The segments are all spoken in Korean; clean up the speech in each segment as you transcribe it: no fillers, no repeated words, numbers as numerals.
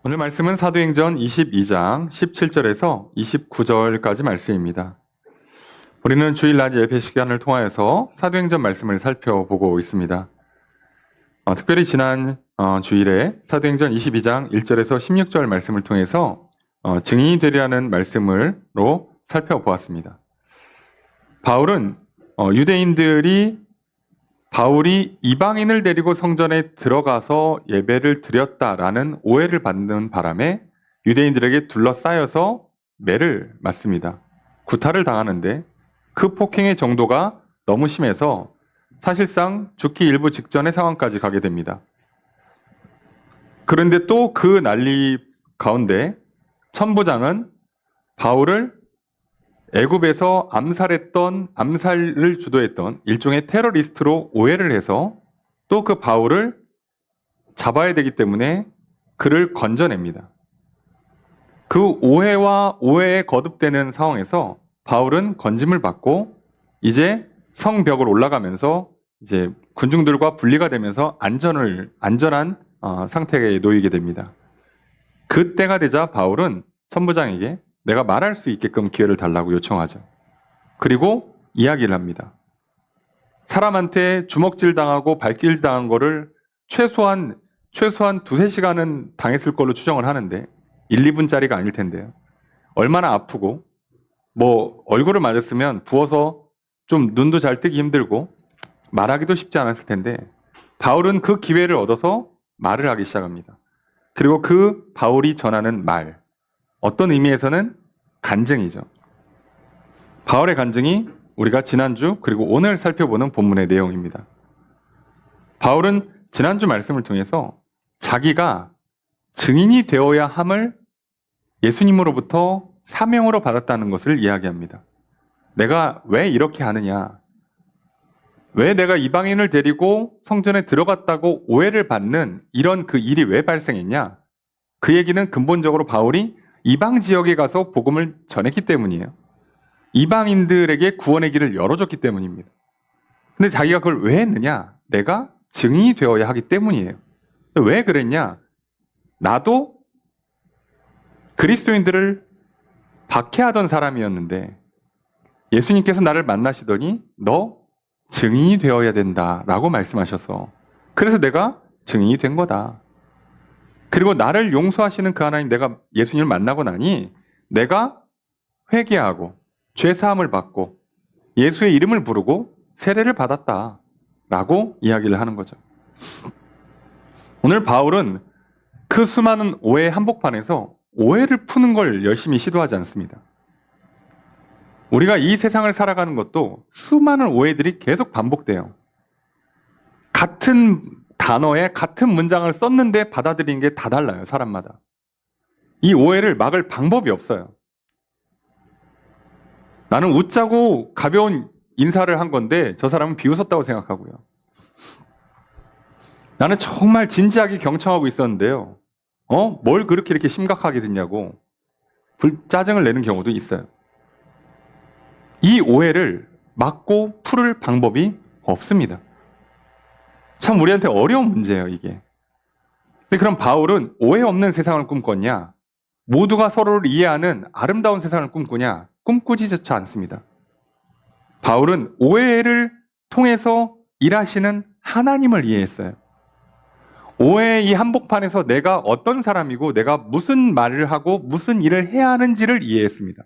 오늘 말씀은 사도행전 22장 17절에서 29절까지 말씀입니다. 우리는 주일날 예배 시간을 통하여서 사도행전 말씀을 살펴보고 있습니다. 특별히 지난 주일에 사도행전 22장 1절에서 16절 말씀을 통해서 증인이 되리라는 말씀으로 살펴보았습니다. 바울은 유대인들이 바울이 이방인을 데리고 성전에 들어가서 예배를 드렸다라는 오해를 받는 바람에 유대인들에게 둘러싸여서 매를 맞습니다. 구타를 당하는데 그 폭행의 정도가 너무 심해서 사실상 죽기 일부 직전의 상황까지 가게 됩니다. 그런데 또 그 난리 가운데 천부장은 바울을 애굽에서 암살을 주도했던 일종의 테러리스트로 오해를 해서 또 그 바울을 잡아야 되기 때문에 그를 건져냅니다. 그 오해에 거듭되는 상황에서 바울은 건짐을 받고 이제 성벽을 올라가면서 이제 군중들과 분리가 되면서 안전한 상태에 놓이게 됩니다. 그때가 되자 바울은 천부장에게 내가 말할 수 있게끔 기회를 달라고 요청하죠. 그리고 이야기를 합니다. 사람한테 주먹질 당하고 발길 당한 거를 최소한 2-3시간은 당했을 걸로 추정을 하는데 1-2분짜리가 아닐 텐데요. 얼마나 아프고 얼굴을 맞았으면 부어서 좀 눈도 잘 뜨기 힘들고 말하기도 쉽지 않았을 텐데 바울은 그 기회를 얻어서 말을 하기 시작합니다. 그리고 그 바울이 전하는 말, 어떤 의미에서는 간증이죠. 바울의 간증이 우리가 지난주 그리고 오늘 살펴보는 본문의 내용입니다. 바울은 지난주 말씀을 통해서 자기가 증인이 되어야 함을 예수님으로부터 사명으로 받았다는 것을 이야기합니다. 내가 왜 이렇게 하느냐? 왜 내가 이방인을 데리고 성전에 들어갔다고 오해를 받는 이런 그 일이 왜 발생했냐? 그 얘기는 근본적으로 바울이 이방 지역에 가서 복음을 전했기 때문이에요. 이방인들에게 구원의 길을 열어줬기 때문입니다. 근데 자기가 그걸 왜 했느냐? 내가 증인이 되어야 하기 때문이에요. 왜 그랬냐? 나도 그리스도인들을 박해하던 사람이었는데 예수님께서 나를 만나시더니 너 증인이 되어야 된다라고 말씀하셔서 그래서 내가 증인이 된 거다. 그리고 나를 용서하시는 그 하나님, 내가 예수님을 만나고 나니 내가 회개하고 죄사함을 받고 예수의 이름을 부르고 세례를 받았다라고 이야기를 하는 거죠. 오늘 바울은 그 수많은 오해 한복판에서 오해를 푸는 걸 열심히 시도하지 않습니다. 우리가 이 세상을 살아가는 것도 수많은 오해들이 계속 반복돼요. 같은 단어에 같은 문장을 썼는데 받아들이는 게 다 달라요, 사람마다. 이 오해를 막을 방법이 없어요. 나는 웃자고 가벼운 인사를 한 건데 저 사람은 비웃었다고 생각하고요. 나는 정말 진지하게 경청하고 있었는데요. 뭘 그렇게 이렇게 심각하게 듣냐고 짜증을 내는 경우도 있어요. 이 오해를 막고 풀을 방법이 없습니다. 참 우리한테 어려운 문제예요, 이게. 근데 그럼 바울은 오해 없는 세상을 꿈꿨냐? 모두가 서로를 이해하는 아름다운 세상을 꿈꾸냐? 꿈꾸지조차 않습니다. 바울은 오해를 통해서 일하시는 하나님을 이해했어요. 오해의 이 한복판에서 내가 어떤 사람이고 내가 무슨 말을 하고 무슨 일을 해야 하는지를 이해했습니다.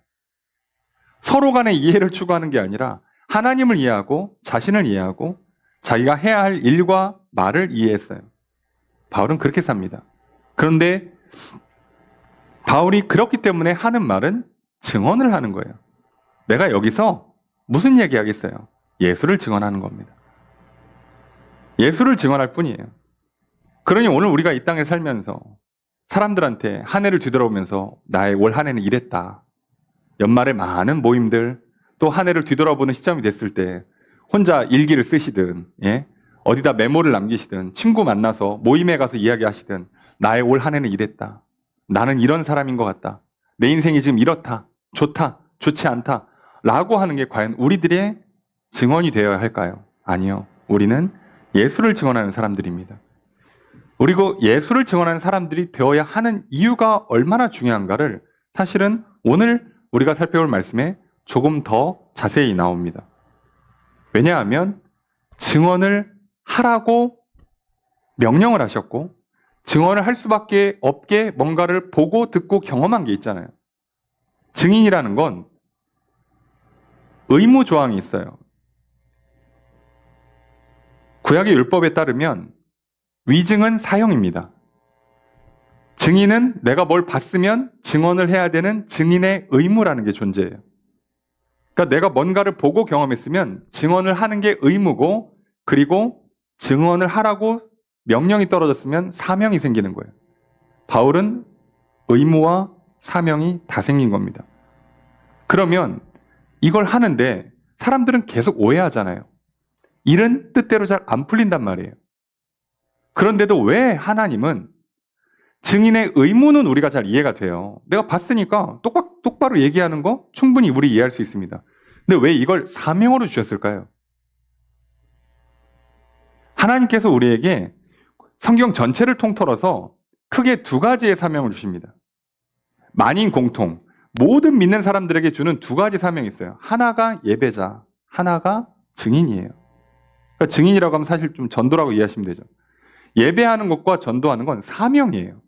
서로 간의 이해를 추구하는 게 아니라 하나님을 이해하고 자신을 이해하고 자기가 해야 할 일과 말을 이해했어요. 바울은 그렇게 삽니다. 그런데 바울이 그렇기 때문에 하는 말은 증언을 하는 거예요. 내가 여기서 무슨 얘기하겠어요? 예수를 증언하는 겁니다. 예수를 증언할 뿐이에요. 그러니 오늘 우리가 이 땅에 살면서 사람들한테 한 해를 뒤돌아보면서 나의 올 한 해는 이랬다. 연말에 많은 모임들, 또 한 해를 뒤돌아보는 시점이 됐을 때 혼자 일기를 쓰시든, 어디다 메모를 남기시든, 친구 만나서 모임에 가서 이야기하시든, 나의 올 한 해는 이랬다. 나는 이런 사람인 것 같다. 내 인생이 지금 이렇다. 좋다. 좋지 않다. 라고 하는 게 과연 우리들의 증언이 되어야 할까요? 아니요. 우리는 예수를 증언하는 사람들입니다. 그리고 예수를 증언하는 사람들이 되어야 하는 이유가 얼마나 중요한가를 사실은 오늘 우리가 살펴볼 말씀에 조금 더 자세히 나옵니다. 왜냐하면 증언을 하라고 명령을 하셨고 증언을 할 수밖에 없게 뭔가를 보고 듣고 경험한 게 있잖아요. 증인이라는 건 의무 조항이 있어요. 구약의 율법에 따르면 위증은 사형입니다. 증인은 내가 뭘 봤으면 증언을 해야 되는 증인의 의무라는 게 존재해요. 그러니까 내가 뭔가를 보고 경험했으면 증언을 하는 게 의무고, 그리고 증언을 하라고 명령이 떨어졌으면 사명이 생기는 거예요. 바울은 의무와 사명이 다 생긴 겁니다. 그러면 이걸 하는데 사람들은 계속 오해하잖아요. 일은 뜻대로 잘 안 풀린단 말이에요. 그런데도 왜 하나님은 증인의 의무는 우리가 잘 이해가 돼요. 내가 봤으니까 똑바로 얘기하는 거 충분히 우리 이해할 수 있습니다. 근데 왜 이걸 사명으로 주셨을까요? 하나님께서 우리에게 성경 전체를 통틀어서 크게 두 가지의 사명을 주십니다. 만인 공통, 모든 믿는 사람들에게 주는 두 가지 사명이 있어요. 하나가 예배자, 하나가 증인이에요. 그러니까 증인이라고 하면 사실 좀 전도라고 이해하시면 되죠. 예배하는 것과 전도하는 건 사명이에요.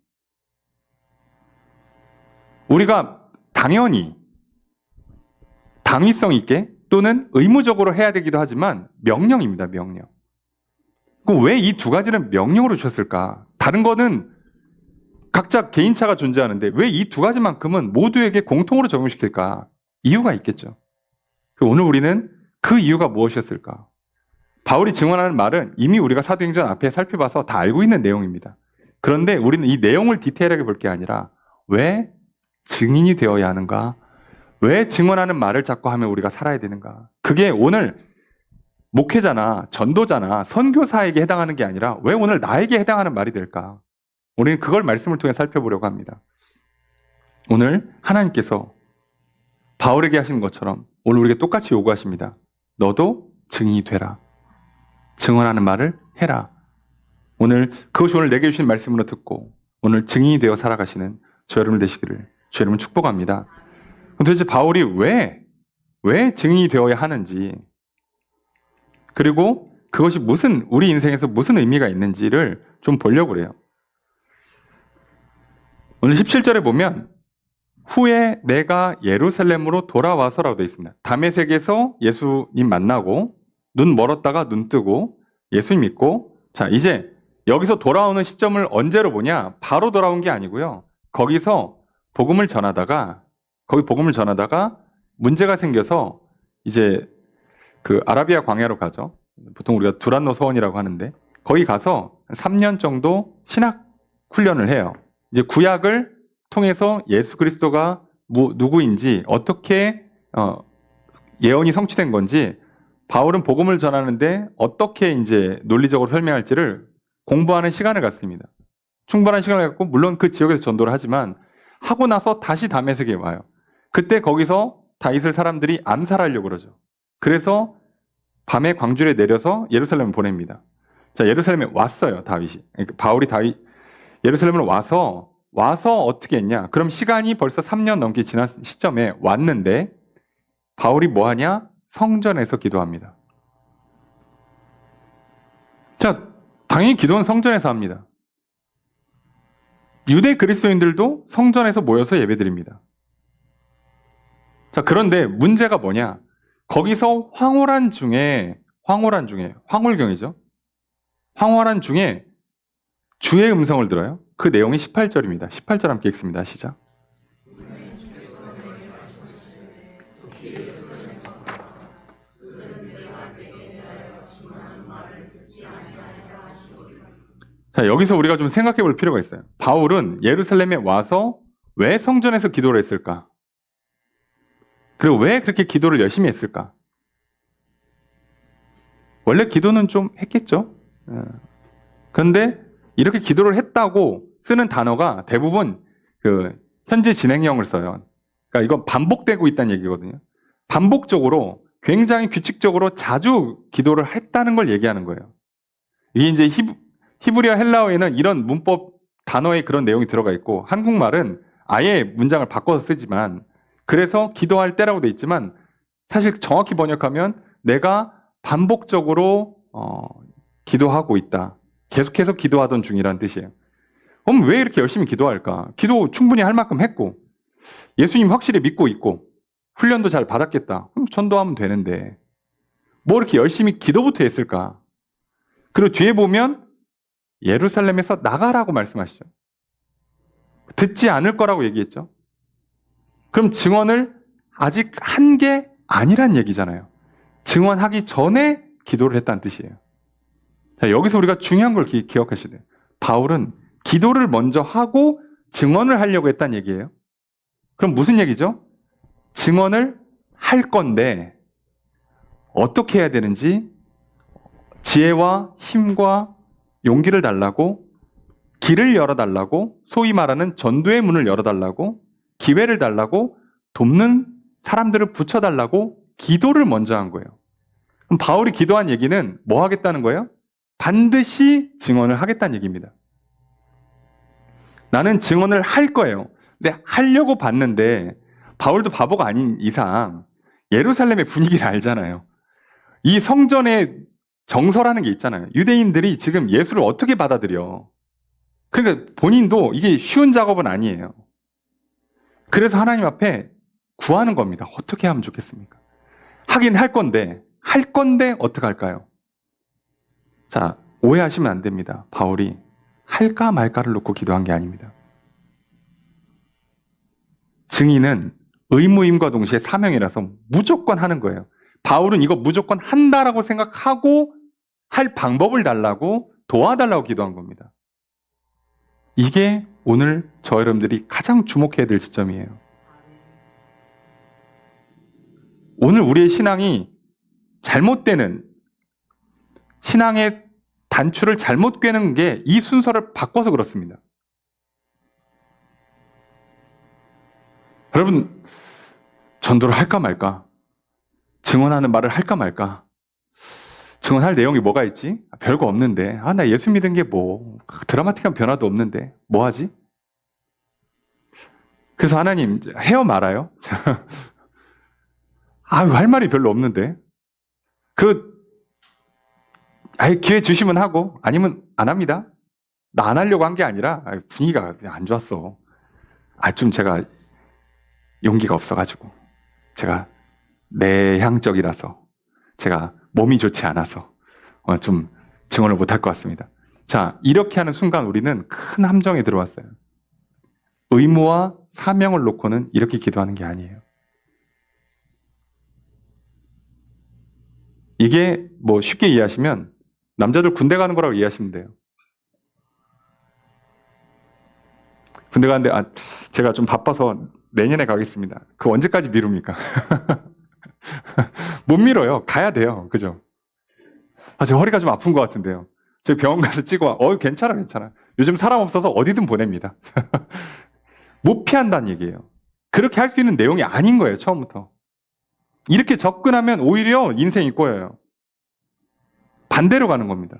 우리가 당연히 당위성 있게 또는 의무적으로 해야 되기도 하지만 명령입니다. 명령. 그럼 왜 이 두 가지는 명령으로 주셨을까? 다른 거는 각자 개인차가 존재하는데 왜 이 두 가지만큼은 모두에게 공통으로 적용시킬까? 이유가 있겠죠. 오늘 우리는 그 이유가 무엇이었을까? 바울이 증언하는 말은 이미 우리가 사도행전 앞에 살펴봐서 다 알고 있는 내용입니다. 그런데 우리는 이 내용을 디테일하게 볼 게 아니라 왜 증인이 되어야 하는가? 왜 증언하는 말을 자꾸 하면 우리가 살아야 되는가? 그게 오늘 목회자나 전도자나 선교사에게 해당하는 게 아니라 왜 오늘 나에게 해당하는 말이 될까? 우리는 그걸 말씀을 통해 살펴보려고 합니다. 오늘 하나님께서 바울에게 하신 것처럼 오늘 우리에게 똑같이 요구하십니다. 너도 증인이 되라. 증언하는 말을 해라. 오늘 그것이 오늘 내게 주신 말씀으로 듣고 오늘 증인이 되어 살아가시는 저 여러분 되시기를 저 여러분 축복합니다. 도대체 바울이 왜 증인이 되어야 하는지, 그리고 그것이 우리 인생에서 무슨 의미가 있는지를 좀 보려고 그래요. 오늘 17절에 보면 후에 내가 예루살렘으로 돌아와서라고 되어 있습니다. 다메섹에서 예수님 만나고 눈 멀었다가 눈 뜨고 예수님 믿고, 자 이제 여기서 돌아오는 시점을 언제로 보냐? 바로 돌아온 게 아니고요. 거기서 복음을 전하다가 문제가 생겨서 이제 그 아라비아 광야로 가죠. 보통 우리가 두란노 서원이라고 하는데 거기 가서 3년 정도 신학 훈련을 해요. 이제 구약을 통해서 예수 그리스도가 누구인지 어떻게 예언이 성취된 건지 바울은 복음을 전하는데 어떻게 이제 논리적으로 설명할지를 공부하는 시간을 갖습니다. 충분한 시간을 갖고 물론 그 지역에서 전도를 하지만 하고 나서 다시 다메섹에 와요. 그때 거기서 다윗을 사람들이 암살하려고 그러죠. 그래서 밤에 광주리에 내려서 예루살렘을 보냅니다. 자, 예루살렘에 왔어요, 다윗이. 바울이 예루살렘을 와서 어떻게 했냐? 그럼 시간이 벌써 3년 넘게 지난 시점에 왔는데 바울이 뭐 하냐? 성전에서 기도합니다. 자, 당연히 기도는 성전에서 합니다. 유대 그리스도인들도 성전에서 모여서 예배드립니다. 자, 그런데 문제가 뭐냐? 거기서 황홀한 중에 황홀경이죠. 황홀한 중에 주의 음성을 들어요. 그 내용이 18절입니다. 18절 함께 읽습니다. 시작. 자, 여기서 우리가 좀 생각해 볼 필요가 있어요. 바울은 예루살렘에 와서 왜 성전에서 기도를 했을까? 그리고 왜 그렇게 기도를 열심히 했을까? 원래 기도는 좀 했겠죠. 그런데 이렇게 기도를 했다고 쓰는 단어가 대부분 그 현재 진행형을 써요. 그러니까 이건 반복되고 있다는 얘기거든요. 반복적으로 굉장히 규칙적으로 자주 기도를 했다는 걸 얘기하는 거예요. 이게 이제 히브리어 헬라어에는 이런 문법 단어에 그런 내용이 들어가 있고 한국말은 아예 문장을 바꿔서 쓰지만 그래서 기도할 때라고 돼 있지만 사실 정확히 번역하면 내가 반복적으로 기도하고 있다. 계속해서 기도하던 중이라는 뜻이에요. 그럼 왜 이렇게 열심히 기도할까? 기도 충분히 할 만큼 했고 예수님 확실히 믿고 있고 훈련도 잘 받았겠다. 그럼 전도하면 되는데 뭐 이렇게 열심히 기도부터 했을까? 그리고 뒤에 보면 예루살렘에서 나가라고 말씀하시죠. 듣지 않을 거라고 얘기했죠. 그럼 증언을 아직 한 게 아니란 얘기잖아요. 증언하기 전에 기도를 했다는 뜻이에요. 자, 여기서 우리가 중요한 걸 기억하셔야 돼요. 바울은 기도를 먼저 하고 증언을 하려고 했다는 얘기예요. 그럼 무슨 얘기죠? 증언을 할 건데 어떻게 해야 되는지 지혜와 힘과 용기를 달라고 길을 열어달라고 소위 말하는 전도의 문을 열어달라고 기회를 달라고 돕는 사람들을 붙여달라고 기도를 먼저 한 거예요. 그럼 바울이 기도한 얘기는 뭐 하겠다는 거예요? 반드시 증언을 하겠다는 얘기입니다. 나는 증언을 할 거예요. 근데 하려고 봤는데 바울도 바보가 아닌 이상 예루살렘의 분위기를 알잖아요. 이 성전의 정서라는 게 있잖아요. 유대인들이 지금 예수를 어떻게 받아들여. 그러니까 본인도 이게 쉬운 작업은 아니에요. 그래서 하나님 앞에 구하는 겁니다. 어떻게 하면 좋겠습니까? 하긴 할 건데 어떻게 할까요? 자, 오해하시면 안 됩니다. 바울이 할까 말까를 놓고 기도한 게 아닙니다. 증인은 의무임과 동시에 사명이라서 무조건 하는 거예요. 바울은 이거 무조건 한다라고 생각하고 할 방법을 달라고 도와달라고 기도한 겁니다. 이게 오늘 저 여러분들이 가장 주목해야 될 지점이에요. 오늘 우리의 신앙이 잘못되는 신앙의 단추를 잘못 꿰는 게 이 순서를 바꿔서 그렇습니다. 여러분, 전도를 할까 말까? 증언하는 말을 할까 말까? 증언할 내용이 뭐가 있지? 별거 없는데. 나 예수 믿은 게 뭐 드라마틱한 변화도 없는데 뭐 하지? 그래서 하나님 해요 말아요? 할 말이 별로 없는데. 기회 주시면 하고 아니면 안 합니다. 나 안 하려고 한 게 아니라 분위기가 안 좋았어. 좀 제가 용기가 없어가지고 제가 내향적이라서 제가 몸이 좋지 않아서 좀 증언을 못할 것 같습니다. 자, 이렇게 하는 순간 우리는 큰 함정에 들어왔어요. 의무와 사명을 놓고는 이렇게 기도하는 게 아니에요. 이게 뭐 쉽게 이해하시면 남자들 군대 가는 거라고 이해하시면 돼요. 군대 가는데 제가 좀 바빠서 내년에 가겠습니다. 그 언제까지 미룹니까? 못 미뤄요. 가야 돼요. 그죠? 제 허리가 좀 아픈 것 같은데요. 저 병원 가서 찍어 괜찮아. 요즘 사람 없어서 어디든 보냅니다. 못 피한다는 얘기예요. 그렇게 할 수 있는 내용이 아닌 거예요. 처음부터. 이렇게 접근하면 오히려 인생이 꼬여요. 반대로 가는 겁니다.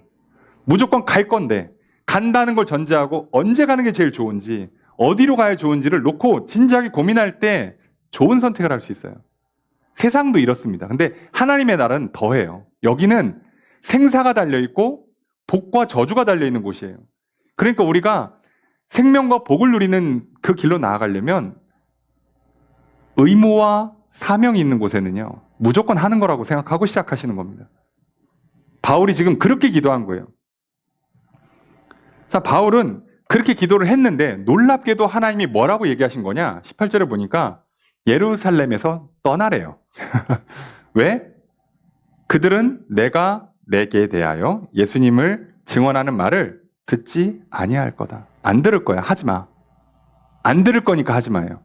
무조건 갈 건데 간다는 걸 전제하고 언제 가는 게 제일 좋은지 어디로 가야 좋은지를 놓고 진지하게 고민할 때 좋은 선택을 할 수 있어요. 세상도 이렇습니다. 근데 하나님의 날은 더해요. 여기는 생사가 달려있고 복과 저주가 달려있는 곳이에요. 그러니까 우리가 생명과 복을 누리는 그 길로 나아가려면 의무와 사명이 있는 곳에는요, 무조건 하는 거라고 생각하고 시작하시는 겁니다. 바울이 지금 그렇게 기도한 거예요. 자, 바울은 그렇게 기도를 했는데 놀랍게도 하나님이 뭐라고 얘기하신 거냐? 18절에 보니까 예루살렘에서 떠나래요. 왜? 그들은 내게 대하여 예수님을 증언하는 말을 듣지 아니할 거다. 안 들을 거야. 하지 마. 안 들을 거니까 하지 마요.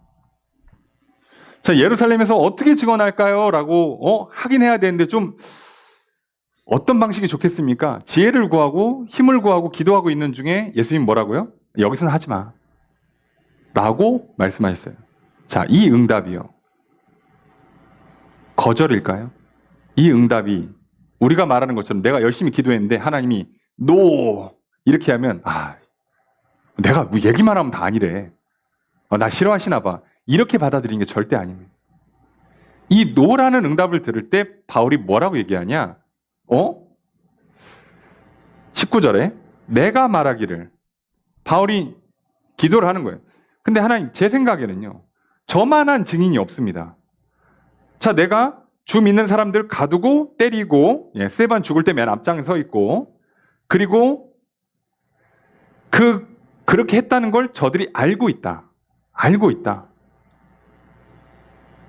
자, 예루살렘에서 어떻게 증언할까요? 라고 하긴 해야 되는데 좀 어떤 방식이 좋겠습니까? 지혜를 구하고 힘을 구하고 기도하고 있는 중에 예수님 뭐라고요? 여기서는 하지 마. 라고 말씀하셨어요. 자, 이 응답이요. 거절일까요? 이 응답이 우리가 말하는 것처럼 내가 열심히 기도했는데 하나님이 NO! 이렇게 하면 내가 뭐 얘기만 하면 다 아니래. 나 싫어하시나 봐. 이렇게 받아들이는 게 절대 아닙니다. 이 노라는 응답을 들을 때 바울이 뭐라고 얘기하냐? 19절에 내가 말하기를, 바울이 기도를 하는 거예요. 근데 하나님, 제 생각에는요, 저만한 증인이 없습니다. 자, 내가 주 믿는 사람들 가두고 때리고, 스데반 죽을 때 맨 앞장에 서 있고, 그리고 그렇게 했다는 걸 저들이 알고 있다.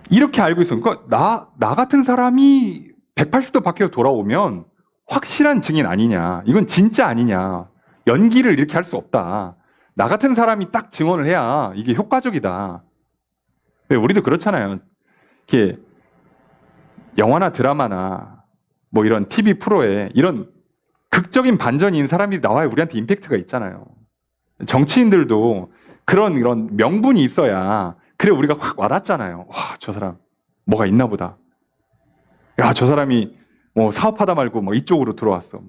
이렇게 알고 있어. 그러니까 나 같은 사람이 180도 바뀌어 돌아오면 확실한 증인 아니냐. 이건 진짜 아니냐. 연기를 이렇게 할 수 없다. 나 같은 사람이 딱 증언을 해야 이게 효과적이다. 우리도 그렇잖아요. 이렇게 영화나 드라마나 뭐 이런 TV 프로에 이런 극적인 반전인 사람이 나와야 우리한테 임팩트가 있잖아요. 정치인들도 이런 명분이 있어야 그래 우리가 확 와닿잖아요. 와, 저 사람 뭐가 있나 보다. 야, 저 사람이 뭐 사업하다 말고 뭐 이쪽으로 들어왔어.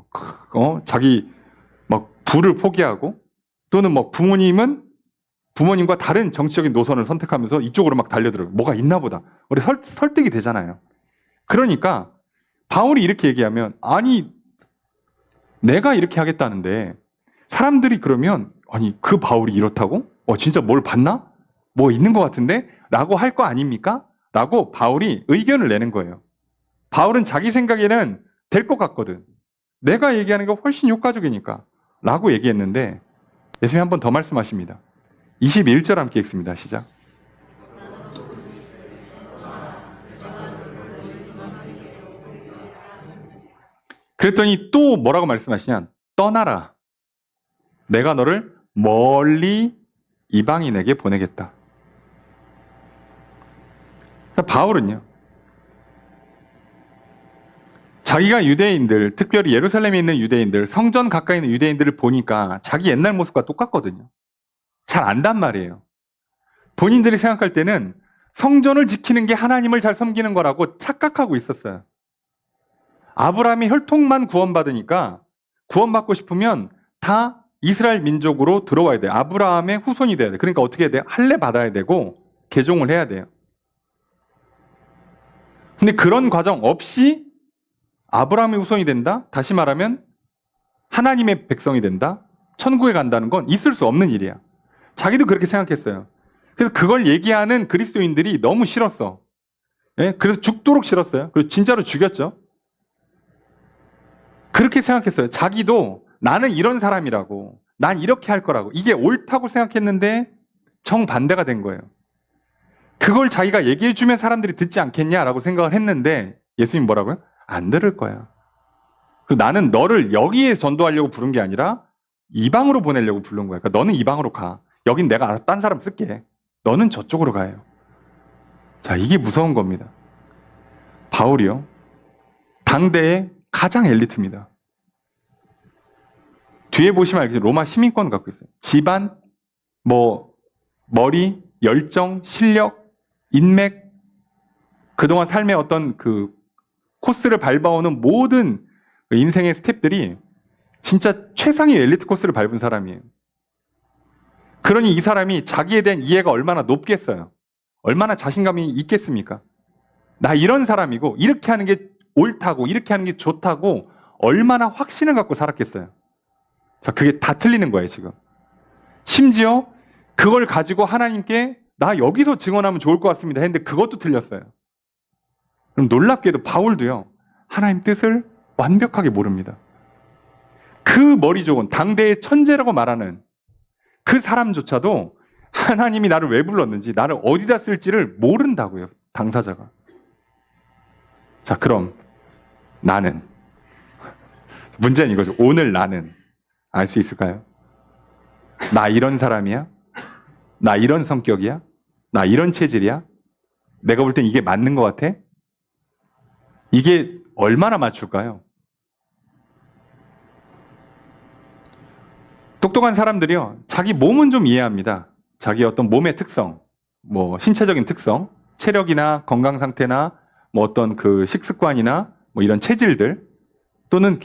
자기 막 부를 포기하고, 또는 뭐 부모님과 다른 정치적인 노선을 선택하면서 이쪽으로 막 달려들어요. 뭐가 있나 보다. 우리 설득이 되잖아요. 그러니까 바울이 이렇게 얘기하면, 아니 내가 이렇게 하겠다는데 사람들이 그러면, 아니 그 바울이 이렇다고? 진짜 뭘 봤나? 뭐 있는 것 같은데? 라고 할 거 아닙니까? 라고 바울이 의견을 내는 거예요. 바울은 자기 생각에는 될 것 같거든. 내가 얘기하는 게 훨씬 효과적이니까 라고 얘기했는데, 예수님이 한 번 더 말씀하십니다. 21절 함께 읽습니다. 시작. 그랬더니 또 뭐라고 말씀하시냐? 떠나라. 내가 너를 멀리 이방인에게 보내겠다. 그러니까 바울은요, 자기가 유대인들, 특별히 예루살렘에 있는 유대인들, 성전 가까이 있는 유대인들을 보니까 자기 옛날 모습과 똑같거든요. 잘 안단 말이에요. 본인들이 생각할 때는 성전을 지키는 게 하나님을 잘 섬기는 거라고 착각하고 있었어요. 아브라함이 혈통만 구원받으니까, 구원받고 싶으면 다 이스라엘 민족으로 들어와야 돼요. 아브라함의 후손이 돼야 돼요. 그러니까 어떻게 해야 돼요? 할례 받아야 되고 개종을 해야 돼요. 근데 그런 과정 없이 아브라함의 후손이 된다? 다시 말하면 하나님의 백성이 된다? 천국에 간다는 건 있을 수 없는 일이야. 자기도 그렇게 생각했어요. 그래서 그걸 얘기하는 그리스도인들이 너무 싫었어. 그래서 죽도록 싫었어요. 그리고 진짜로 죽였죠. 그렇게 생각했어요. 자기도 나는 이런 사람이라고, 난 이렇게 할 거라고, 이게 옳다고 생각했는데 정반대가 된 거예요. 그걸 자기가 얘기해주면 사람들이 듣지 않겠냐라고 생각을 했는데, 예수님 뭐라고요? 안 들을 거야. 그리고 나는 너를 여기에 전도하려고 부른 게 아니라 이방으로 보내려고 부른 거야. 그러니까 너는 이방으로 가. 여긴 내가 알아서 딴 사람 쓸게. 너는 저쪽으로 가요. 자, 이게 무서운 겁니다. 바울이요, 당대의 가장 엘리트입니다. 뒤에 보시면 알겠지만 로마 시민권 갖고 있어요. 집안, 머리, 열정, 실력, 인맥, 그동안 삶의 어떤 그 코스를 밟아오는 모든 인생의 스텝들이 진짜 최상의 엘리트 코스를 밟은 사람이에요. 그러니 이 사람이 자기에 대한 이해가 얼마나 높겠어요? 얼마나 자신감이 있겠습니까? 나 이런 사람이고 이렇게 하는 게 옳다고, 이렇게 하는 게 좋다고 얼마나 확신을 갖고 살았겠어요? 자, 그게 다 틀리는 거예요, 지금. 심지어 그걸 가지고 하나님께 나 여기서 증언하면 좋을 것 같습니다 했는데 그것도 틀렸어요. 그럼 놀랍게도 바울도요, 하나님 뜻을 완벽하게 모릅니다. 그 머리 좋은 당대의 천재라고 말하는 그 사람조차도 하나님이 나를 왜 불렀는지, 나를 어디다 쓸지를 모른다고요, 당사자가. 자, 그럼 나는, 문제는 이거죠. 오늘 나는 알 수 있을까요? 나 이런 사람이야? 나 이런 성격이야? 나 이런 체질이야? 내가 볼 땐 이게 맞는 것 같아? 이게 얼마나 맞출까요? 똑똑한 사람들이요, 자기 몸은 좀 이해합니다. 자기 어떤 몸의 특성, 신체적인 특성, 체력이나 건강 상태나 어떤 그 식습관이나 이런 체질들, 또는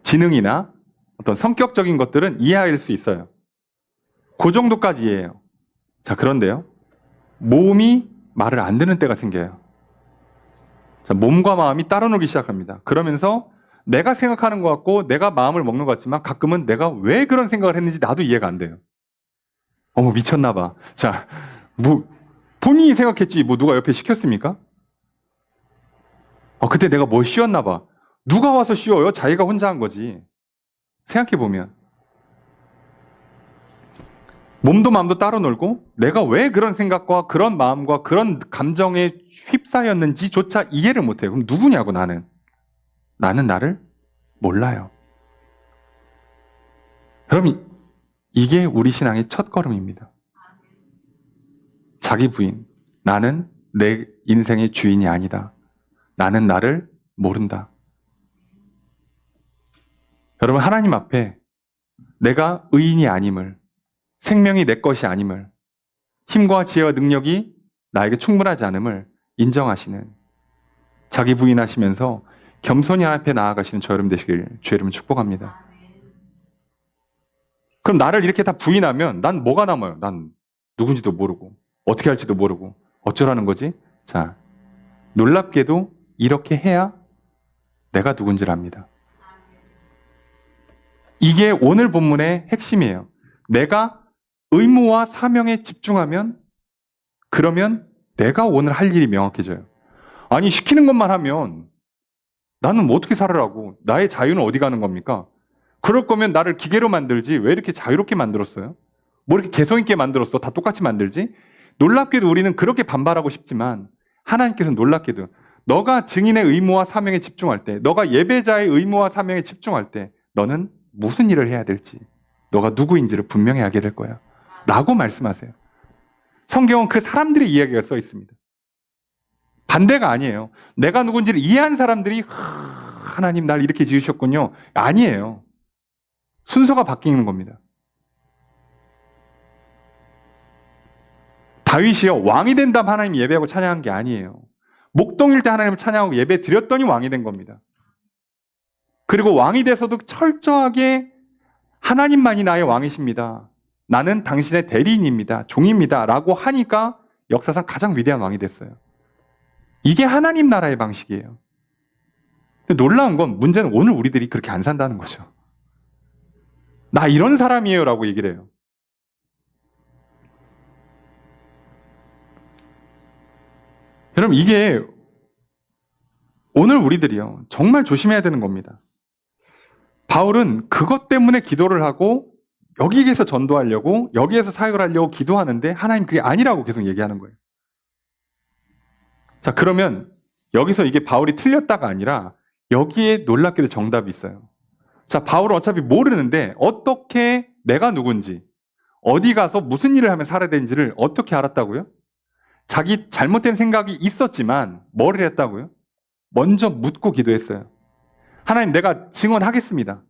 지능이나 어떤 성격적인 것들은 이해할 수 있어요. 그 정도까지 이해해요. 자, 그런데요. 몸이 말을 안 듣는 때가 생겨요. 자, 몸과 마음이 따로 놀기 시작합니다. 그러면서 내가 생각하는 것 같고 내가 마음을 먹는 것 같지만 가끔은 내가 왜 그런 생각을 했는지 나도 이해가 안 돼요. 어머, 미쳤나 봐. 자, 본인이 생각했지 뭐 누가 옆에 시켰습니까? 그때 내가 뭘 씌웠나 봐. 누가 와서 씌워요? 자기가 혼자 한 거지. 생각해보면. 몸도 마음도 따로 놀고 내가 왜 그런 생각과 그런 마음과 그런 감정에 휩싸였는지조차 이해를 못해요. 그럼 누구냐고 나는. 나는 나를 몰라요. 그럼 이게 우리 신앙의 첫 걸음입니다. 자기 부인. 나는 내 인생의 주인이 아니다. 나는 나를 모른다. 여러분, 하나님 앞에 내가 의인이 아님을, 생명이 내 것이 아님을, 힘과 지혜와 능력이 나에게 충분하지 않음을 인정하시는, 자기 부인하시면서 겸손히 하나님 앞에 나아가시는 저 여러분 되시길 주의 이름으로 축복합니다. 그럼 나를 이렇게 다 부인하면 난 뭐가 남아요? 난 누군지도 모르고 어떻게 할지도 모르고 어쩌라는 거지? 자, 놀랍게도 이렇게 해야 내가 누군지를 압니다. 이게 오늘 본문의 핵심이에요. 내가 의무와 사명에 집중하면, 그러면 내가 오늘 할 일이 명확해져요. 아니, 시키는 것만 하면 나는 뭐 어떻게 살으라고, 나의 자유는 어디 가는 겁니까? 그럴 거면 나를 기계로 만들지 왜 이렇게 자유롭게 만들었어요? 뭐 이렇게 개성 있게 만들었어? 다 똑같이 만들지? 놀랍게도 우리는 그렇게 반발하고 싶지만 하나님께서는 놀랍게도 너가 증인의 의무와 사명에 집중할 때, 너가 예배자의 의무와 사명에 집중할 때 너는 무슨 일을 해야 될지, 너가 누구인지를 분명히 알게 될 거야 라고 말씀하세요. 성경은 그 사람들의 이야기가 써 있습니다. 반대가 아니에요. 내가 누군지를 이해한 사람들이 하나님 날 이렇게 지으셨군요. 아니에요. 순서가 바뀌는 겁니다. 다윗이요, 왕이 된 다음 하나님 예배하고 찬양한 게 아니에요. 목동일 때 하나님을 찬양하고 예배 드렸더니 왕이 된 겁니다. 그리고 왕이 돼서도 철저하게 하나님만이 나의 왕이십니다. 나는 당신의 대리인입니다. 종입니다. 라고 하니까 역사상 가장 위대한 왕이 됐어요. 이게 하나님 나라의 방식이에요. 근데 놀라운 건, 문제는 오늘 우리들이 그렇게 안 산다는 거죠. 나 이런 사람이에요 라고 얘기를 해요. 여러분, 이게 오늘 우리들이요, 정말 조심해야 되는 겁니다. 바울은 그것 때문에 기도를 하고 여기에서 전도하려고, 여기에서 사역을 하려고 기도하는데 하나님 그게 아니라고 계속 얘기하는 거예요. 자, 그러면 여기서 이게 바울이 틀렸다가 아니라 여기에 놀랍게도 정답이 있어요. 자, 바울은 어차피 모르는데 어떻게 내가 누군지, 어디 가서 무슨 일을 하면 살아야 되는지를 어떻게 알았다고요? 자기 잘못된 생각이 있었지만 뭐를 했다고요? 먼저 묻고 기도했어요. 하나님, 내가 증언하겠습니다.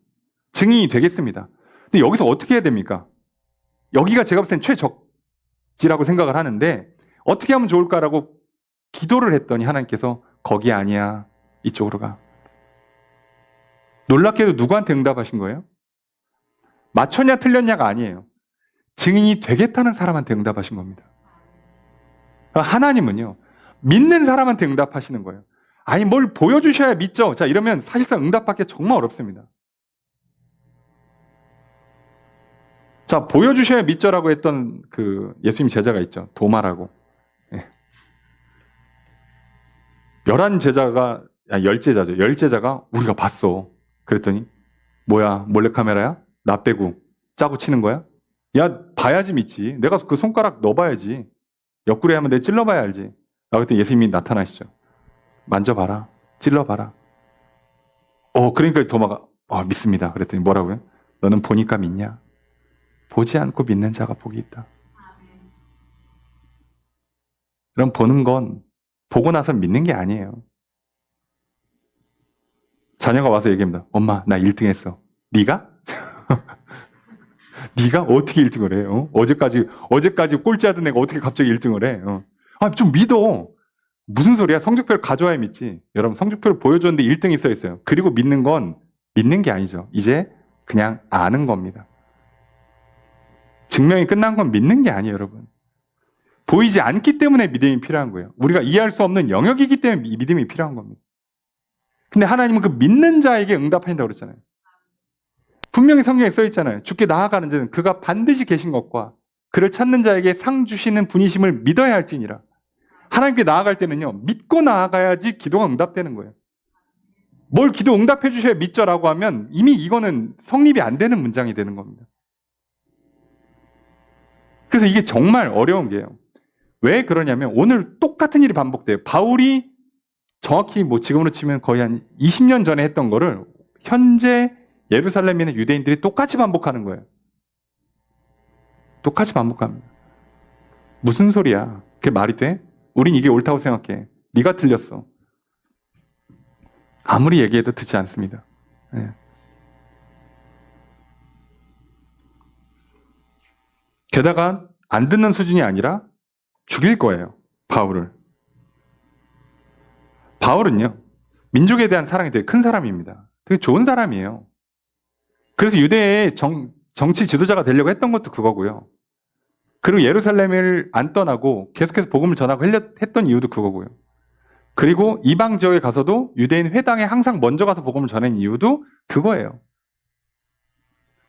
증인이 되겠습니다. 근데 여기서 어떻게 해야 됩니까? 여기가 제가 볼 땐 최적지라고 생각을 하는데 어떻게 하면 좋을까라고 기도를 했더니 하나님께서 거기 아니야, 이쪽으로 가. 놀랍게도 누구한테 응답하신 거예요? 맞췄냐 틀렸냐가 아니에요. 증인이 되겠다는 사람한테 응답하신 겁니다. 하나님은요, 믿는 사람한테 응답하시는 거예요. 아니, 뭘 보여주셔야 믿죠. 자, 이러면 사실상 응답받기 정말 어렵습니다. 자, 보여주셔야 믿죠라고 했던 그 예수님 제자가 있죠. 도마라고. 10제자가 우리가 봤어. 그랬더니 뭐야, 몰래카메라야? 나 빼고 짜고 치는 거야? 야, 봐야지 믿지. 내가 그 손가락 넣어봐야지. 옆구리 하면 내 찔러봐야 알지. 그랬더니 예수님이 나타나시죠. 만져봐라. 찔러봐라. 그러니까 도마가 믿습니다. 그랬더니 뭐라고요? 너는 보니까 믿냐? 보지 않고 믿는 자가 복이 있다. 그럼 보는 건 보고 나서 믿는 게 아니에요. 자녀가 와서 얘기합니다. 엄마, 나 1등 했어. 네가? 네가 어떻게 1등을 해? 어제까지 꼴찌하던 애가 어떻게 갑자기 1등을 해? 좀 믿어. 무슨 소리야? 성적표를 가져와야 믿지. 여러분, 성적표를 보여줬는데 1등이 써 있어요. 그리고 믿는 건 믿는 게 아니죠. 이제 그냥 아는 겁니다. 증명이 끝난 건 믿는 게 아니에요, 여러분. 보이지 않기 때문에 믿음이 필요한 거예요. 우리가 이해할 수 없는 영역이기 때문에 믿음이 필요한 겁니다. 근데 하나님은 그 믿는 자에게 응답하신다고 그랬잖아요. 분명히 성경에 써 있잖아요. 주께 나아가는 자는 그가 반드시 계신 것과 그를 찾는 자에게 상 주시는 분이심을 믿어야 할지니라. 하나님께 나아갈 때는요, 믿고 나아가야지 기도가 응답되는 거예요. 뭘 기도 응답해 주셔야 믿죠라고 하면 이미 이거는 성립이 안 되는 문장이 되는 겁니다. 그래서 이게 정말 어려운 게요. 왜 그러냐면 오늘 똑같은 일이 반복돼요. 바울이 정확히 뭐 지금으로 치면 거의 한 20년 전에 했던 거를 현재 예루살렘에 있는 유대인들이 똑같이 반복하는 거예요. 똑같이 반복합니다. 무슨 소리야? 그게 말이 돼? 우린 이게 옳다고 생각해. 네가 틀렸어. 아무리 얘기해도 듣지 않습니다. 네. 게다가 안 듣는 수준이 아니라 죽일 거예요. 바울을. 바울은요, 민족에 대한 사랑이 되게 큰 사람입니다. 되게 좋은 사람이에요. 그래서 유대의 정치 지도자가 되려고 했던 것도 그거고요. 그리고 예루살렘을 안 떠나고 계속해서 복음을 전하고 했던 이유도 그거고요. 그리고 이방 지역에 가서도 유대인 회당에 항상 먼저 가서 복음을 전한 이유도 그거예요.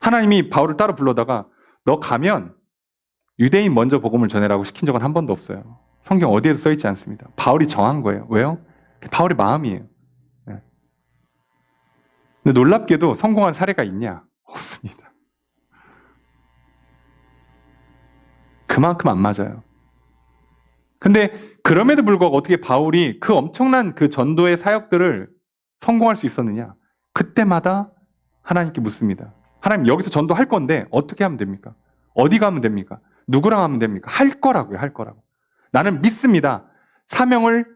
하나님이 바울을 따로 불러다가 너 가면 유대인 먼저 복음을 전해라고 시킨 적은 한 번도 없어요. 성경 어디에도 써 있지 않습니다. 바울이 정한 거예요. 왜요? 바울의 마음이에요. 네. 근데 놀랍게도 성공한 사례가 있냐? 없습니다. 그만큼 안 맞아요. 근데 그럼에도 불구하고 어떻게 바울이 그 엄청난 그 전도의 사역들을 성공할 수 있었느냐? 그때마다 하나님께 묻습니다. 하나님, 여기서 전도할 건데 어떻게 하면 됩니까? 어디 가면 됩니까? 누구랑 하면 됩니까? 할 거라고요, 할 거라고. 나는 믿습니다. 사명을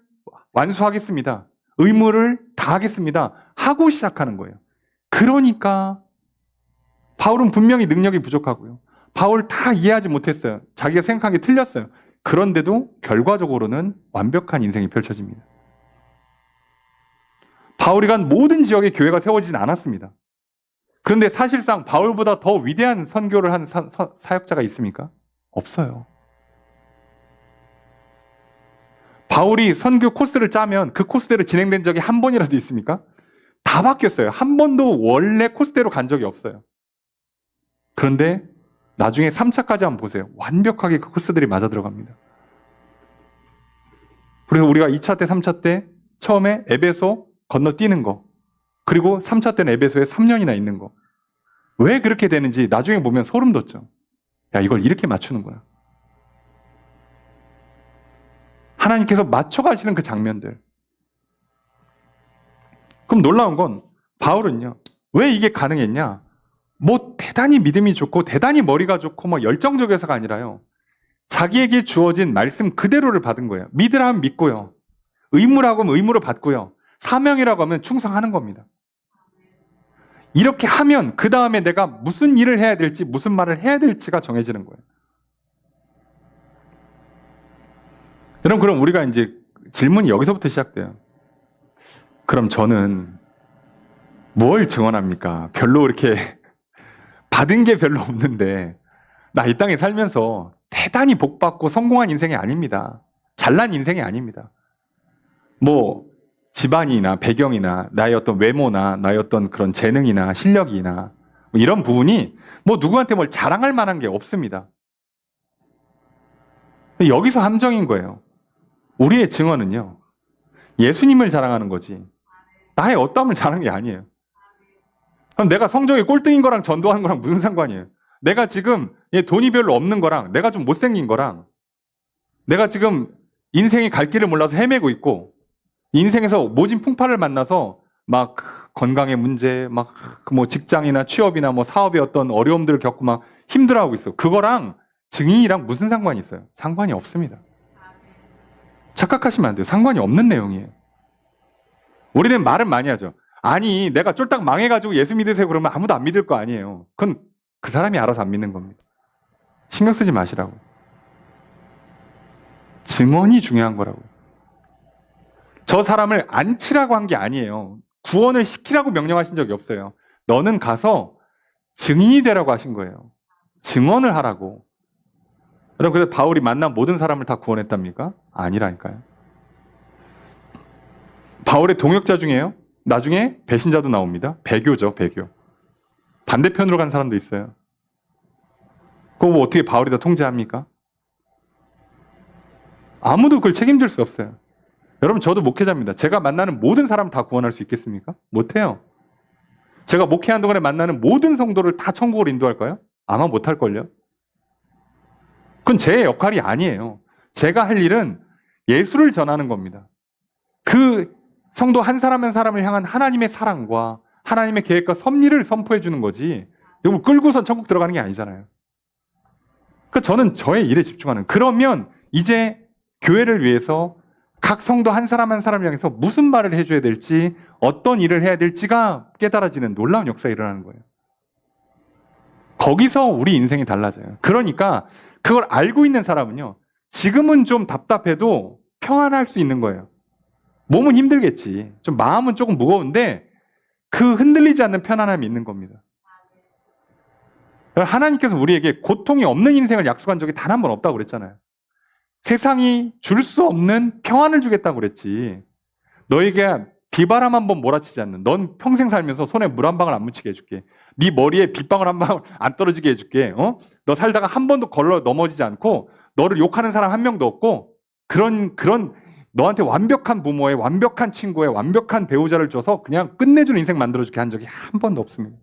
완수하겠습니다. 의무를 다하겠습니다. 하고 시작하는 거예요. 그러니까 바울은 분명히 능력이 부족하고요. 바울 다 이해하지 못했어요. 자기가 생각한 게 틀렸어요. 그런데도 결과적으로는 완벽한 인생이 펼쳐집니다. 바울이 간 모든 지역에 교회가 세워지진 않았습니다. 그런데 사실상 바울보다 더 위대한 선교를 한 사역자가 있습니까? 없어요. 바울이 선교 코스를 짜면 그 코스대로 진행된 적이 한 번이라도 있습니까? 다 바뀌었어요. 한 번도 원래 코스대로 간 적이 없어요. 그런데 나중에 3차까지 한번 보세요. 완벽하게 그 코스들이 맞아 들어갑니다. 그래서 우리가 2차 때, 3차 때 처음에 에베소 건너뛰는 거, 그리고 3차 때는 에베소에 3년이나 있는 거. 왜 그렇게 되는지 나중에 보면 소름 돋죠. 야, 이걸 이렇게 맞추는구나. 하나님께서 맞춰가시는 그 장면들. 그럼 놀라운 건 바울은요, 왜 이게 가능했냐? 뭐 대단히 믿음이 좋고 대단히 머리가 좋고 뭐 열정적이어서가 아니라요. 자기에게 주어진 말씀 그대로를 받은 거예요. 믿으라 하면 믿고요. 의무라고 하면 의무를 받고요. 사명이라고 하면 충성하는 겁니다. 이렇게 하면 그 다음에 내가 무슨 일을 해야 될지 무슨 말을 해야 될지가 정해지는 거예요. 여러분, 그럼 우리가 이제 질문이 여기서부터 시작돼요. 그럼 저는 뭘 증언합니까? 별로 이렇게 받은 게 별로 없는데 나 이 땅에 살면서 대단히 복받고 성공한 인생이 아닙니다. 잘난 인생이 아닙니다. 뭐 집안이나 배경이나 나의 어떤 외모나 나의 어떤 그런 재능이나 실력이나 뭐 이런 부분이 뭐 누구한테 뭘 자랑할 만한 게 없습니다. 여기서 함정인 거예요. 우리의 증언은요, 예수님을 자랑하는 거지 나의 어떠함을 자랑하는 게 아니에요. 그럼 내가 성적이 꼴등인 거랑 전도하는 거랑 무슨 상관이에요? 내가 지금 돈이 별로 없는 거랑 내가 좀 못생긴 거랑 내가 지금 인생이 갈 길을 몰라서 헤매고 있고 인생에서 모진 풍파를 만나서 막 건강의 문제, 막 뭐 직장이나 취업이나 뭐 사업의 어떤 어려움들을 겪고 막 힘들어하고 있어. 그거랑 증인이랑 무슨 상관이 있어요? 상관이 없습니다. 착각하시면 안 돼요. 상관이 없는 내용이에요. 우리는 말은 많이 하죠. 아니, 내가 쫄딱 망해가지고 예수 믿으세요 그러면 아무도 안 믿을 거 아니에요. 그건 그 사람이 알아서 안 믿는 겁니다. 신경 쓰지 마시라고. 증언이 중요한 거라고. 저 사람을 안 치라고 한 게 아니에요. 구원을 시키라고 명령하신 적이 없어요. 너는 가서 증인이 되라고 하신 거예요. 증언을 하라고. 여러분, 그래서 바울이 만난 모든 사람을 다 구원했답니까? 아니라니까요. 바울의 동역자 중에요. 나중에 배신자도 나옵니다. 배교죠, 배교. 반대편으로 간 사람도 있어요. 그거 뭐 어떻게 바울이 다 통제합니까? 아무도 그걸 책임질 수 없어요. 여러분, 저도 목회자입니다. 제가 만나는 모든 사람 다 구원할 수 있겠습니까? 못해요. 제가 목회하는 동안에 만나는 모든 성도를 다 천국으로 인도할까요? 아마 못할걸요. 그건 제 역할이 아니에요. 제가 할 일은 예수를 전하는 겁니다. 그 성도 한 사람 한 사람을 향한 하나님의 사랑과 하나님의 계획과 섭리를 선포해 주는 거지. 이거 끌고선 천국 들어가는 게 아니잖아요. 그러니까 저는 저의 일에 집중하는. 그러면 이제 교회를 위해서 각 성도 한 사람 한 사람을 향해서 무슨 말을 해줘야 될지, 어떤 일을 해야 될지가 깨달아지는 놀라운 역사가 일어나는 거예요. 거기서 우리 인생이 달라져요. 그러니까 그걸 알고 있는 사람은요, 지금은 좀 답답해도 평안할 수 있는 거예요. 몸은 힘들겠지. 좀 마음은 조금 무거운데 그 흔들리지 않는 편안함이 있는 겁니다. 하나님께서 우리에게 고통이 없는 인생을 약속한 적이 단 한 번 없다고 그랬잖아요. 세상이 줄 수 없는 평안을 주겠다고 그랬지. 너에게 비바람 한 번 몰아치지 않는, 넌 평생 살면서 손에 물 한 방울 안 묻히게 해줄게. 네 머리에 빗방울 한 방울 안 떨어지게 해줄게. 너 살다가 한 번도 걸러 넘어지지 않고 너를 욕하는 사람 한 명도 없고, 그런 너한테 완벽한 부모의, 완벽한 친구의, 완벽한 배우자를 줘서 그냥 끝내주는 인생 만들어주게 한 적이 한 번도 없습니다.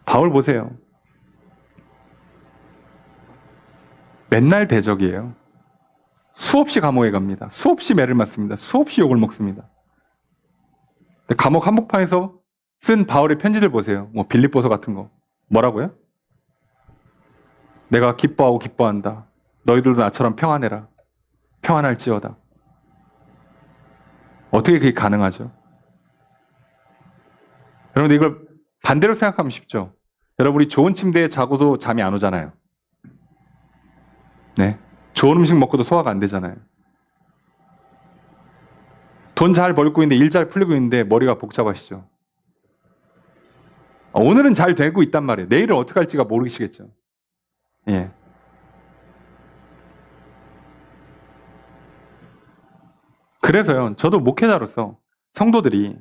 바울 보세요. 맨날 대적이에요. 수없이 감옥에 갑니다. 수없이 매를 맞습니다. 수없이 욕을 먹습니다. 감옥 한복판에서 쓴 바울의 편지들 보세요. 뭐 빌립보서 같은 거. 뭐라고요? 내가 기뻐하고 기뻐한다. 너희들도 나처럼 평안해라. 평안할지어다. 어떻게 그게 가능하죠? 여러분, 이걸 반대로 생각하면 쉽죠? 여러분, 우리 좋은 침대에 자고도 잠이 안 오잖아요. 네. 좋은 음식 먹고도 소화가 안 되잖아요. 돈 잘 벌고 있는데, 일 잘 풀리고 있는데 머리가 복잡하시죠? 오늘은 잘 되고 있단 말이에요. 내일은 어떻게 할지가 모르시겠죠? 예. 그래서요, 저도 목회자로서 성도들이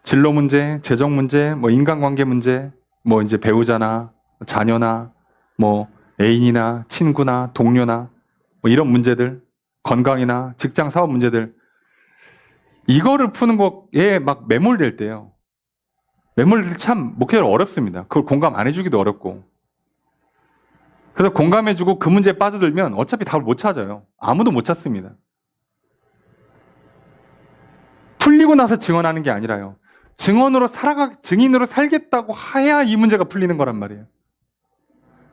진로 문제, 재정 문제, 뭐 인간관계 문제, 뭐 이제 배우자나 자녀나 뭐 애인이나 친구나 동료나 뭐 이런 문제들, 건강이나 직장 사업 문제들, 이거를 푸는 거에 막 매몰될 때요. 매몰될 때 참 목회자로 어렵습니다. 그걸 공감 안 해주기도 어렵고. 그래서 공감해주고 그 문제에 빠져들면 어차피 답을 못 찾아요. 아무도 못 찾습니다. 풀리고 나서 증언하는 게 아니라요. 증인으로 살겠다고 해야 이 문제가 풀리는 거란 말이에요.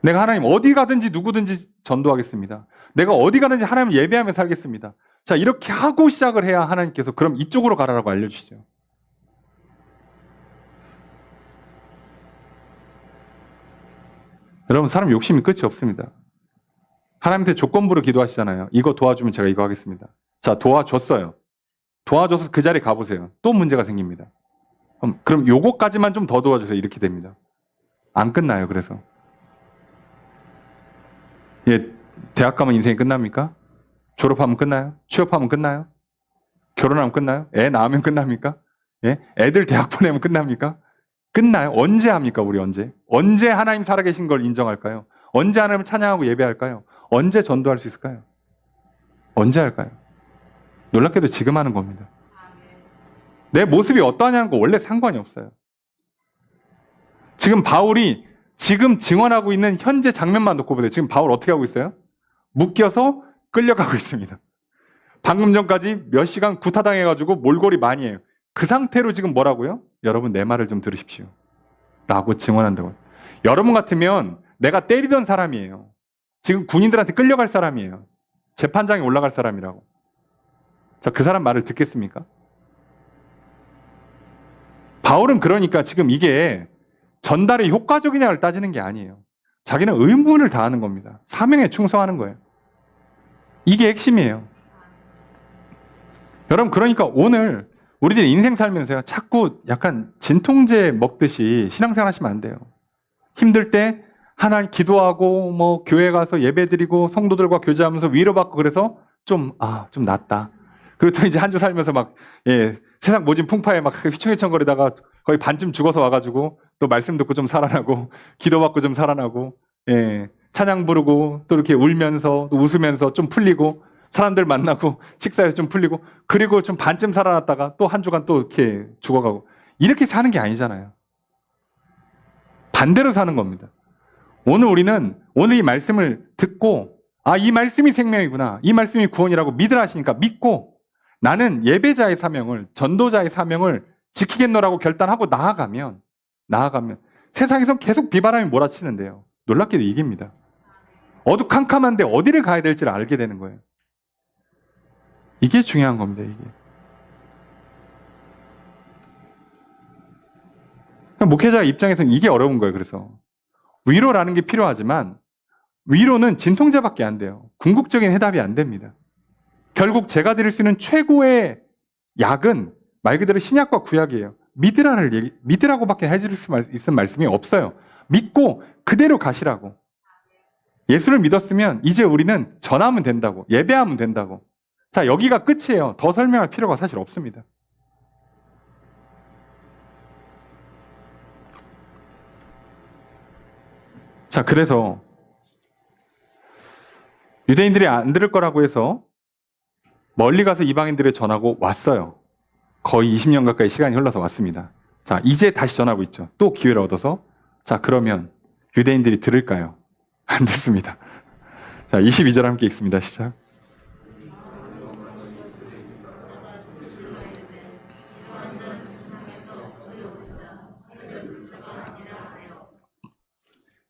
내가 하나님 어디 가든지 누구든지 전도하겠습니다. 내가 어디 가든지 하나님을 예배하며 살겠습니다. 자, 이렇게 하고 시작을 해야 하나님께서 그럼 이쪽으로 가라라고 알려주시죠. 여러분, 사람 욕심이 끝이 없습니다. 하나님한테 조건부로 기도하시잖아요. 이거 도와주면 제가 이거 하겠습니다. 자, 도와줬어요. 도와줘서 그 자리에 가보세요. 또 문제가 생깁니다. 그럼 요거까지만 좀 더 도와주세요. 이렇게 됩니다. 안 끝나요. 그래서 예, 대학 가면 인생이 끝납니까? 졸업하면 끝나요? 취업하면 끝나요? 결혼하면 끝나요? 애 낳으면 끝납니까? 예? 애들 대학 보내면 끝납니까? 끝나요? 언제 합니까? 우리 언제? 언제 하나님 살아계신 걸 인정할까요? 언제 하나님을 찬양하고 예배할까요? 언제 전도할 수 있을까요? 언제 할까요? 놀랍게도 지금 하는 겁니다. 내 모습이 어떠하냐는 거 원래 상관이 없어요. 지금 바울이 지금 증언하고 있는 현재 장면만 놓고 보세요. 지금 바울 어떻게 하고 있어요? 묶여서 끌려가고 있습니다. 방금 전까지 몇 시간 구타당해가지고 몰골이 많이 해요. 그 상태로 지금 뭐라고요? 여러분, 내 말을 좀 들으십시오. 라고 증언한다고요. 여러분 같으면 내가 때리던 사람이에요. 지금 군인들한테 끌려갈 사람이에요. 재판장에 올라갈 사람이라고. 자, 그 사람 말을 듣겠습니까? 바울은 그러니까 지금 이게 전달이 효과적이냐를 따지는 게 아니에요. 자기는 의무를 다하는 겁니다. 사명에 충성하는 거예요. 이게 핵심이에요. 여러분, 그러니까 오늘 우리들이 인생 살면서요, 자꾸 약간 진통제 먹듯이 신앙생활 하시면 안 돼요. 힘들 때 하나님 기도하고 뭐 교회 가서 예배드리고 성도들과 교제하면서 위로받고 그래서 좀 낫다. 그리고 또 이제 한 주 살면서 막 세상 모진 풍파에 막 휘청휘청거리다가 거의 반쯤 죽어서 와가지고 또 말씀 듣고 좀 살아나고 기도받고 좀 살아나고 찬양 부르고 또 이렇게 울면서 또 웃으면서 좀 풀리고 사람들 만나고 식사해서 좀 풀리고 그리고 좀 반쯤 살아났다가 또 한 주간 또 이렇게 죽어가고 이렇게 사는 게 아니잖아요. 반대로 사는 겁니다. 오늘 이 말씀을 듣고 이 말씀이 생명이구나. 이 말씀이 구원이라고 믿으라 하시니까 믿고 나는 예배자의 사명을 전도자의 사명을 지키겠노라고 결단하고 나아가면 세상에선 계속 비바람이 몰아치는데요. 놀랍게도 이깁니다. 어두캄캄한데 어디를 가야 될지를 알게 되는 거예요. 이게 중요한 겁니다. 이게. 목회자 입장에서는 이게 어려운 거예요. 그래서 위로라는 게 필요하지만 위로는 진통제밖에 안 돼요. 궁극적인 해답이 안 됩니다. 결국 제가 드릴 수 있는 최고의 약은 말 그대로 신약과 구약이에요. 믿으라고밖에 해줄 수 있는 말씀이 없어요. 믿고 그대로 가시라고. 예수를 믿었으면 이제 우리는 전하면 된다고. 예배하면 된다고. 자, 여기가 끝이에요. 더 설명할 필요가 사실 없습니다. 자, 그래서 유대인들이 안 들을 거라고 해서 멀리 가서 이방인들에 전하고 왔어요. 거의 20년 가까이 시간이 흘러서 왔습니다. 자, 이제 다시 전하고 있죠. 또 기회를 얻어서. 자, 그러면 유대인들이 들을까요? 안 됐습니다. 자, 22절 함께 읽습니다. 시작.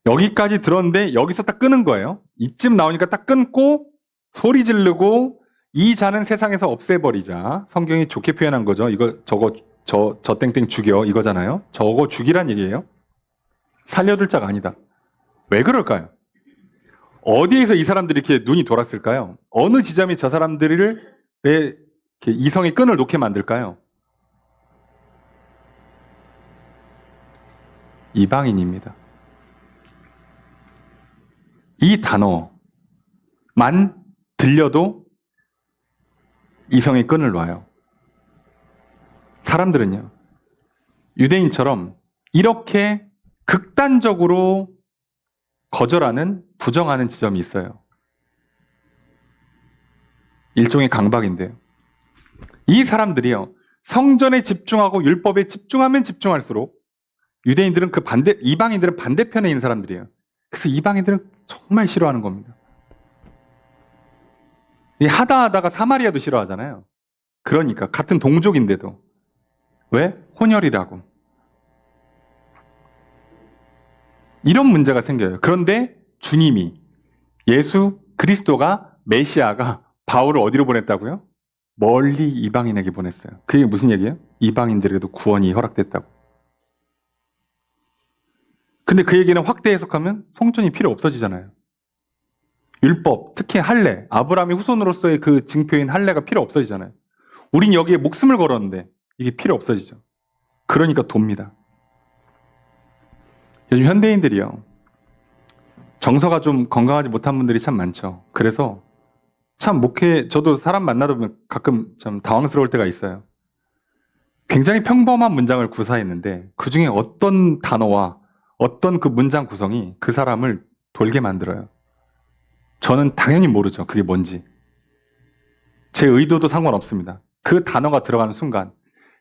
여기까지 들었는데 여기서 딱 끄는 거예요. 이쯤 나오니까 딱 끊고 소리 지르고 이 자는 세상에서 없애버리자. 성경이 좋게 표현한 거죠. 이거 저 땡땡 죽여 이거잖아요. 저거 죽이란 얘기예요. 살려둘 자가 아니다. 왜 그럴까요? 어디에서 이 사람들이 이렇게 눈이 돌았을까요? 어느 지점이 저 사람들을 왜 이성의 끈을 놓게 만들까요? 이방인입니다. 이 단어만 들려도 이성의 끈을 놔요. 사람들은요, 유대인처럼 이렇게 극단적으로 거절하는, 부정하는 지점이 있어요. 일종의 강박인데요. 이 사람들이요, 성전에 집중하고 율법에 집중하면 집중할수록 유대인들은 이방인들은 반대편에 있는 사람들이에요. 그래서 이방인들은 정말 싫어하는 겁니다. 하다가 사마리아도 싫어하잖아요. 그러니까 같은 동족인데도 왜? 혼혈이라고. 이런 문제가 생겨요. 그런데 주님이 예수 그리스도가 메시아가 바울을 어디로 보냈다고요? 멀리 이방인에게 보냈어요. 그게 무슨 얘기예요? 이방인들에게도 구원이 허락됐다고. 근데 그 얘기는 확대 해석하면 성전이 필요 없어지잖아요. 율법, 특히 할례, 아브라함의 후손으로서의 그 징표인 할례가 필요 없어지잖아요. 우린 여기에 목숨을 걸었는데 이게 필요 없어지죠. 그러니까 돕니다. 요즘 현대인들이요, 정서가 좀 건강하지 못한 분들이 참 많죠. 그래서 참 저도 사람 만나다 보면 가끔 좀 당황스러울 때가 있어요. 굉장히 평범한 문장을 구사했는데 그 중에 어떤 단어와 어떤 그 문장 구성이 그 사람을 돌게 만들어요. 저는 당연히 모르죠. 그게 뭔지. 제 의도도 상관없습니다. 그 단어가 들어가는 순간,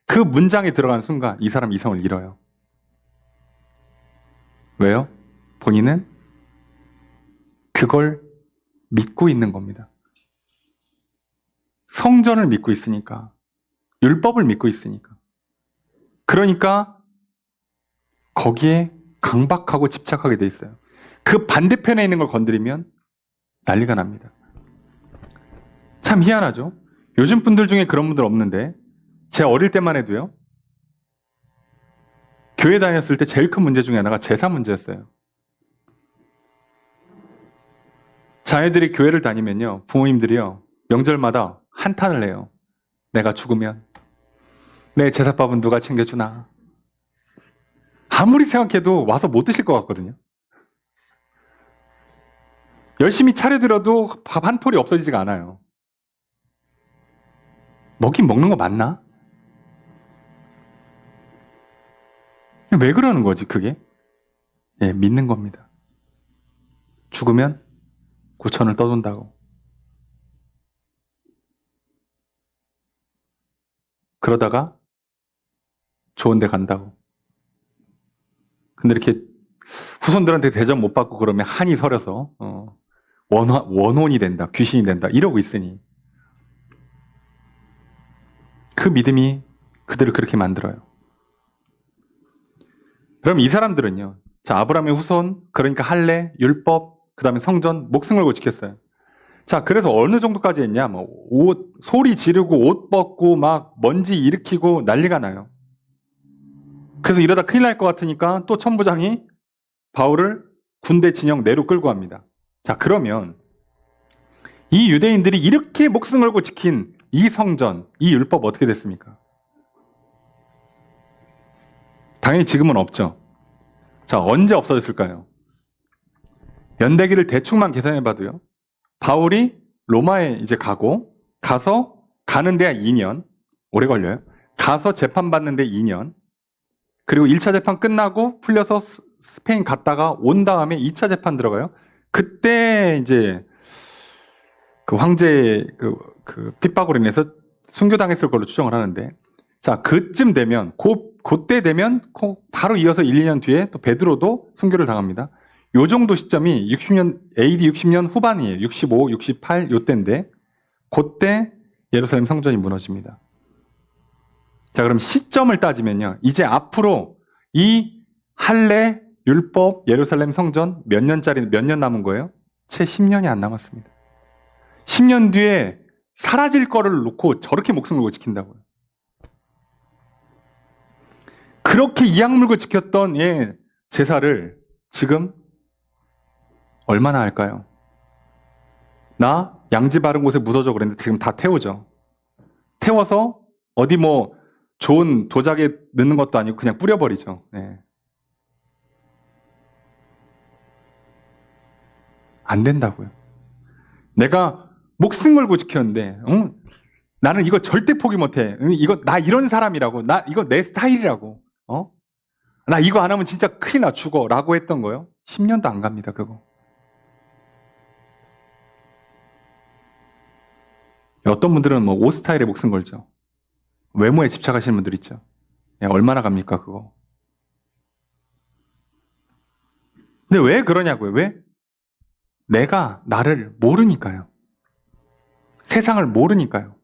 그 문장이 들어가는 순간 이 사람 이성을 잃어요. 왜요? 본인은 그걸 믿고 있는 겁니다. 성전을 믿고 있으니까, 율법을 믿고 있으니까. 그러니까 거기에 강박하고 집착하게 돼 있어요. 그 반대편에 있는 걸 건드리면 난리가 납니다. 참 희한하죠? 요즘 분들 중에 그런 분들 없는데 제 어릴 때만 해도요, 교회 다녔을 때 제일 큰 문제 중에 하나가 제사 문제였어요. 자녀들이 교회를 다니면요, 부모님들이요, 명절마다 한탄을 해요. 내가 죽으면 내 제사밥은 누가 챙겨주나? 아무리 생각해도 와서 못 드실 것 같거든요. 열심히 차려드려도 밥 한 톨이 없어지지가 않아요. 먹긴 먹는 거 맞나? 왜 그러는 거지, 그게? 예, 믿는 겁니다. 죽으면 구천을 떠돈다고. 그러다가 좋은 데 간다고. 근데 이렇게 후손들한테 대접 못 받고 그러면 한이 서려서 원혼이 된다, 귀신이 된다 이러고 있으니 그 믿음이 그들을 그렇게 만들어요. 그럼 이 사람들은요. 자, 아브라함의 후손, 그러니까 할례, 율법, 그 다음에 성전, 목숨 걸고 지켰어요. 자, 그래서 어느 정도까지 했냐? 뭐 소리 지르고 옷 벗고 막 먼지 일으키고 난리가 나요. 그래서 이러다 큰일 날 것 같으니까 또 천부장이 바울을 군대 진영 내로 끌고 갑니다. 자, 그러면 이 유대인들이 이렇게 목숨 걸고 지킨 이 성전, 이 율법 어떻게 됐습니까? 당연히 지금은 없죠. 자, 언제 없어졌을까요? 연대기를 대충만 계산해 봐도요. 바울이 로마에 이제 가서 가는 데야 2년. 오래 걸려요. 가서 재판받는 데 2년. 그리고 1차 재판 끝나고 풀려서 스페인 갔다가 온 다음에 2차 재판 들어가요. 그때 이제 그 황제의 그 핍박으로 인해서 순교당했을 걸로 추정을 하는데, 자, 그쯤 되면, 그때 되면 바로 이어서 1, 2년 뒤에 또 베드로도 순교를 당합니다. 요 정도 시점이 60년, AD 60년 후반이에요. 65, 68 요때인데, 그때 예루살렘 성전이 무너집니다. 자, 그럼 시점을 따지면요. 이제 앞으로 이 할례, 율법, 예루살렘 성전 몇 년 남은 거예요? 채 10년이 안 남았습니다. 10년 뒤에 사라질 거를 놓고 저렇게 목숨 걸고 지킨다고요. 그렇게 이악 물고 지켰던 제사를 지금 얼마나 할까요? 나 양지 바른 곳에 묻어줘 그랬는데 지금 다 태우죠. 태워서 어디 뭐 좋은 도자기에 넣는 것도 아니고 그냥 뿌려버리죠. 네. 안 된다고요. 내가 목숨 걸고 지켰는데 나는 이거 절대 포기 못해. 이거 나 이런 사람이라고. 나 이거 내 스타일이라고. 나 이거 안 하면 진짜 큰일 나 죽어 라고 했던 거요. 10년도 안 갑니다. 그거. 어떤 분들은 뭐 옷 스타일에 목숨 걸죠. 외모에 집착하시는 분들 있죠. 얼마나 갑니까 그거. 근데 왜 그러냐고요. 왜? 내가 나를 모르니까요. 세상을 모르니까요.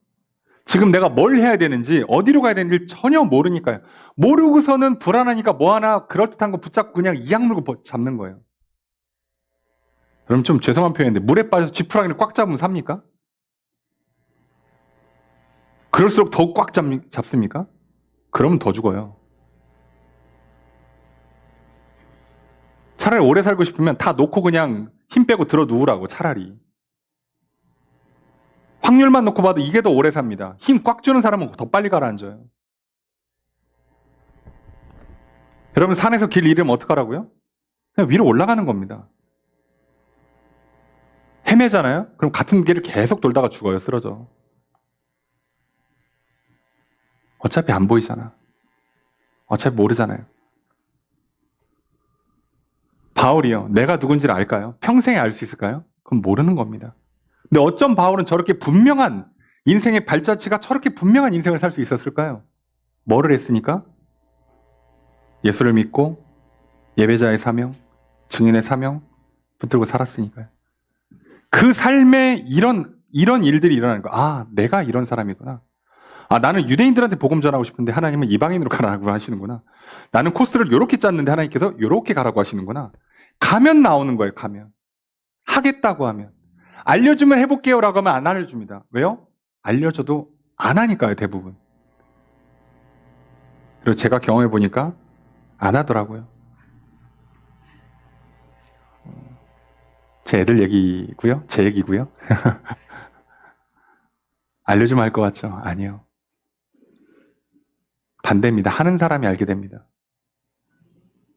지금 내가 뭘 해야 되는지 어디로 가야 되는지 전혀 모르니까요. 모르고서는 불안하니까 뭐 하나 그럴듯한 거 붙잡고 그냥 이악 물고 잡는 거예요. 그럼 좀 죄송한 표현인데 물에 빠져서 쥐푸라기를 꽉 잡으면 삽니까? 그럴수록 더욱 꽉 잡습니까? 그러면 더 죽어요. 차라리 오래 살고 싶으면 다 놓고 그냥 힘 빼고 들어 누우라고 차라리. 확률만 놓고 봐도 이게 더 오래 삽니다. 힘 꽉 주는 사람은 더 빨리 가라앉아요. 여러분 산에서 길 잃으면 어떡하라고요? 그냥 위로 올라가는 겁니다. 헤매잖아요? 그럼 같은 길을 계속 돌다가 죽어요. 쓰러져. 어차피 안 보이잖아. 어차피 모르잖아요. 바울이요. 내가 누군지를 알까요? 평생에 알 수 있을까요? 그건 모르는 겁니다. 근데 어쩜 바울은 저렇게 분명한 인생의 발자취가 저렇게 분명한 인생을 살 수 있었을까요? 뭐를 했으니까? 예수를 믿고 예배자의 사명, 증인의 사명 붙들고 살았으니까요. 그 삶에 이런 일들이 일어나는 거. 아, 내가 이런 사람이구나. 아, 나는 유대인들한테 복음 전하고 싶은데 하나님은 이방인으로 가라고 하시는구나. 나는 코스를 이렇게 짰는데 하나님께서 이렇게 가라고 하시는구나. 가면 나오는 거예요. 가면. 하겠다고 하면. 알려주면 해볼게요 라고 하면 안 알려줍니다. 왜요? 알려줘도 안 하니까요. 대부분. 그리고 제가 경험해 보니까 안 하더라고요. 제 애들 얘기고요. 제 얘기고요. 알려주면 할 것 같죠? 아니요. 반대입니다. 하는 사람이 알게 됩니다.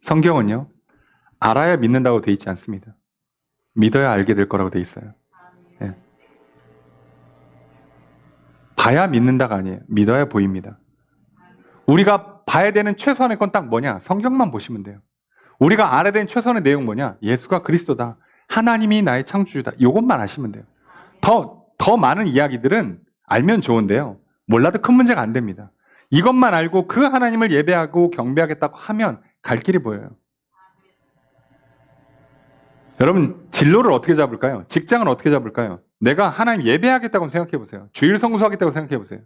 성경은요, 알아야 믿는다고 돼 있지 않습니다. 믿어야 알게 될 거라고 돼 있어요. 예. 봐야 믿는다가 아니에요. 믿어야 보입니다. 우리가 봐야 되는 최소한의 건 딱 뭐냐? 성경만 보시면 돼요. 우리가 알아야 되는 최소한의 내용 뭐냐? 예수가 그리스도다. 하나님이 나의 창조주다. 이것만 아시면 돼요. 더 많은 이야기들은 알면 좋은데요. 몰라도 큰 문제가 안 됩니다. 이것만 알고 그 하나님을 예배하고 경배하겠다고 하면 갈 길이 보여요. 여러분, 진로를 어떻게 잡을까요? 직장을 어떻게 잡을까요? 내가 하나님 예배하겠다고 생각해 보세요. 주일 성수하겠다고 생각해 보세요.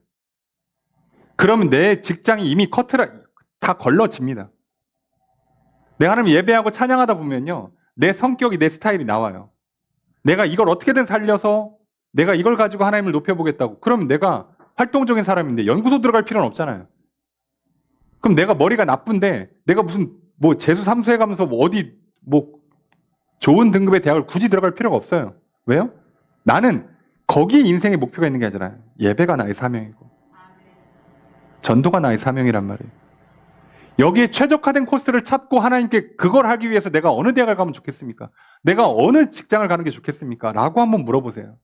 그러면 내 직장이 이미 커트라 다 걸러집니다. 내가 하나님 예배하고 찬양하다 보면요, 내 성격이, 내 스타일이 나와요. 내가 이걸 어떻게든 살려서 내가 이걸 가지고 하나님을 높여보겠다고. 그러면 내가 활동적인 사람인데 연구소 들어갈 필요는 없잖아요. 그럼 내가 머리가 나쁜데 내가 무슨 뭐 재수 삼수해 가면서 뭐 어디 뭐 좋은 등급의 대학을 굳이 들어갈 필요가 없어요. 왜요? 나는 거기에 인생의 목표가 있는 게 아니라 예배가 나의 사명이고 전도가 나의 사명이란 말이에요. 여기에 최적화된 코스를 찾고 하나님께 그걸 하기 위해서 내가 어느 대학을 가면 좋겠습니까? 내가 어느 직장을 가는 게 좋겠습니까? 라고 한번 물어보세요.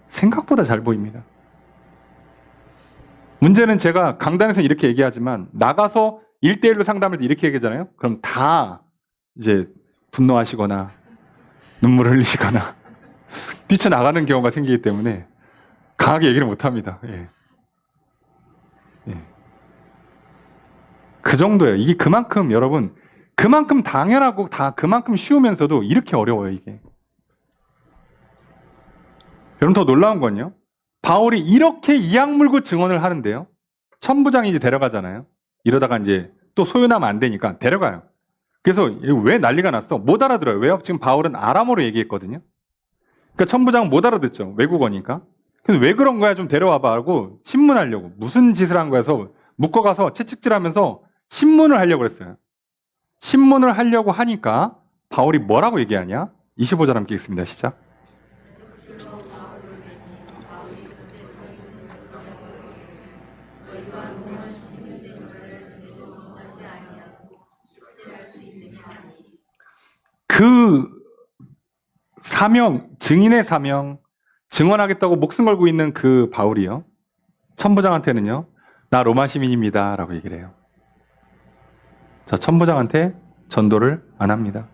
생각보다 잘 보입니다. 문제는 제가 강단에서 이렇게 얘기하지만 나가서 1대1로 상담할 때 이렇게 얘기하잖아요. 그럼 다 이제 분노하시거나 눈물을 흘리시거나 뛰쳐나가는 경우가 생기기 때문에 강하게 얘기를 못합니다. 예. 예. 그 정도예요. 이게 그만큼 여러분, 그만큼 당연하고 다 그만큼 쉬우면서도 이렇게 어려워요, 이게. 여러분, 더 놀라운 건요, 바울이 이렇게 이악 물고 증언을 하는데요, 천부장이 이제 데려가잖아요. 이러다가 이제 또 소유나면 안 되니까 데려가요. 그래서 왜 난리가 났어? 못 알아들어요. 왜요? 지금 바울은 아람어로 얘기했거든요. 그러니까 천부장은 못 알아듣죠. 외국어니까. 그래서 왜 그런 거야? 좀 데려와봐 하고 신문하려고. 무슨 짓을 한 거야? 해서 묶어가서 채찍질하면서 신문을 하려고 그랬어요. 신문을 하려고 하니까 바울이 뭐라고 얘기하냐? 25절 함께 읽습니다. 시작. 그 사명, 증인의 사명, 증언하겠다고 목숨 걸고 있는 그 바울이요, 천부장한테는요, 나 로마 시민입니다 라고 얘기를 해요. 자, 천부장한테 전도를 안 합니다.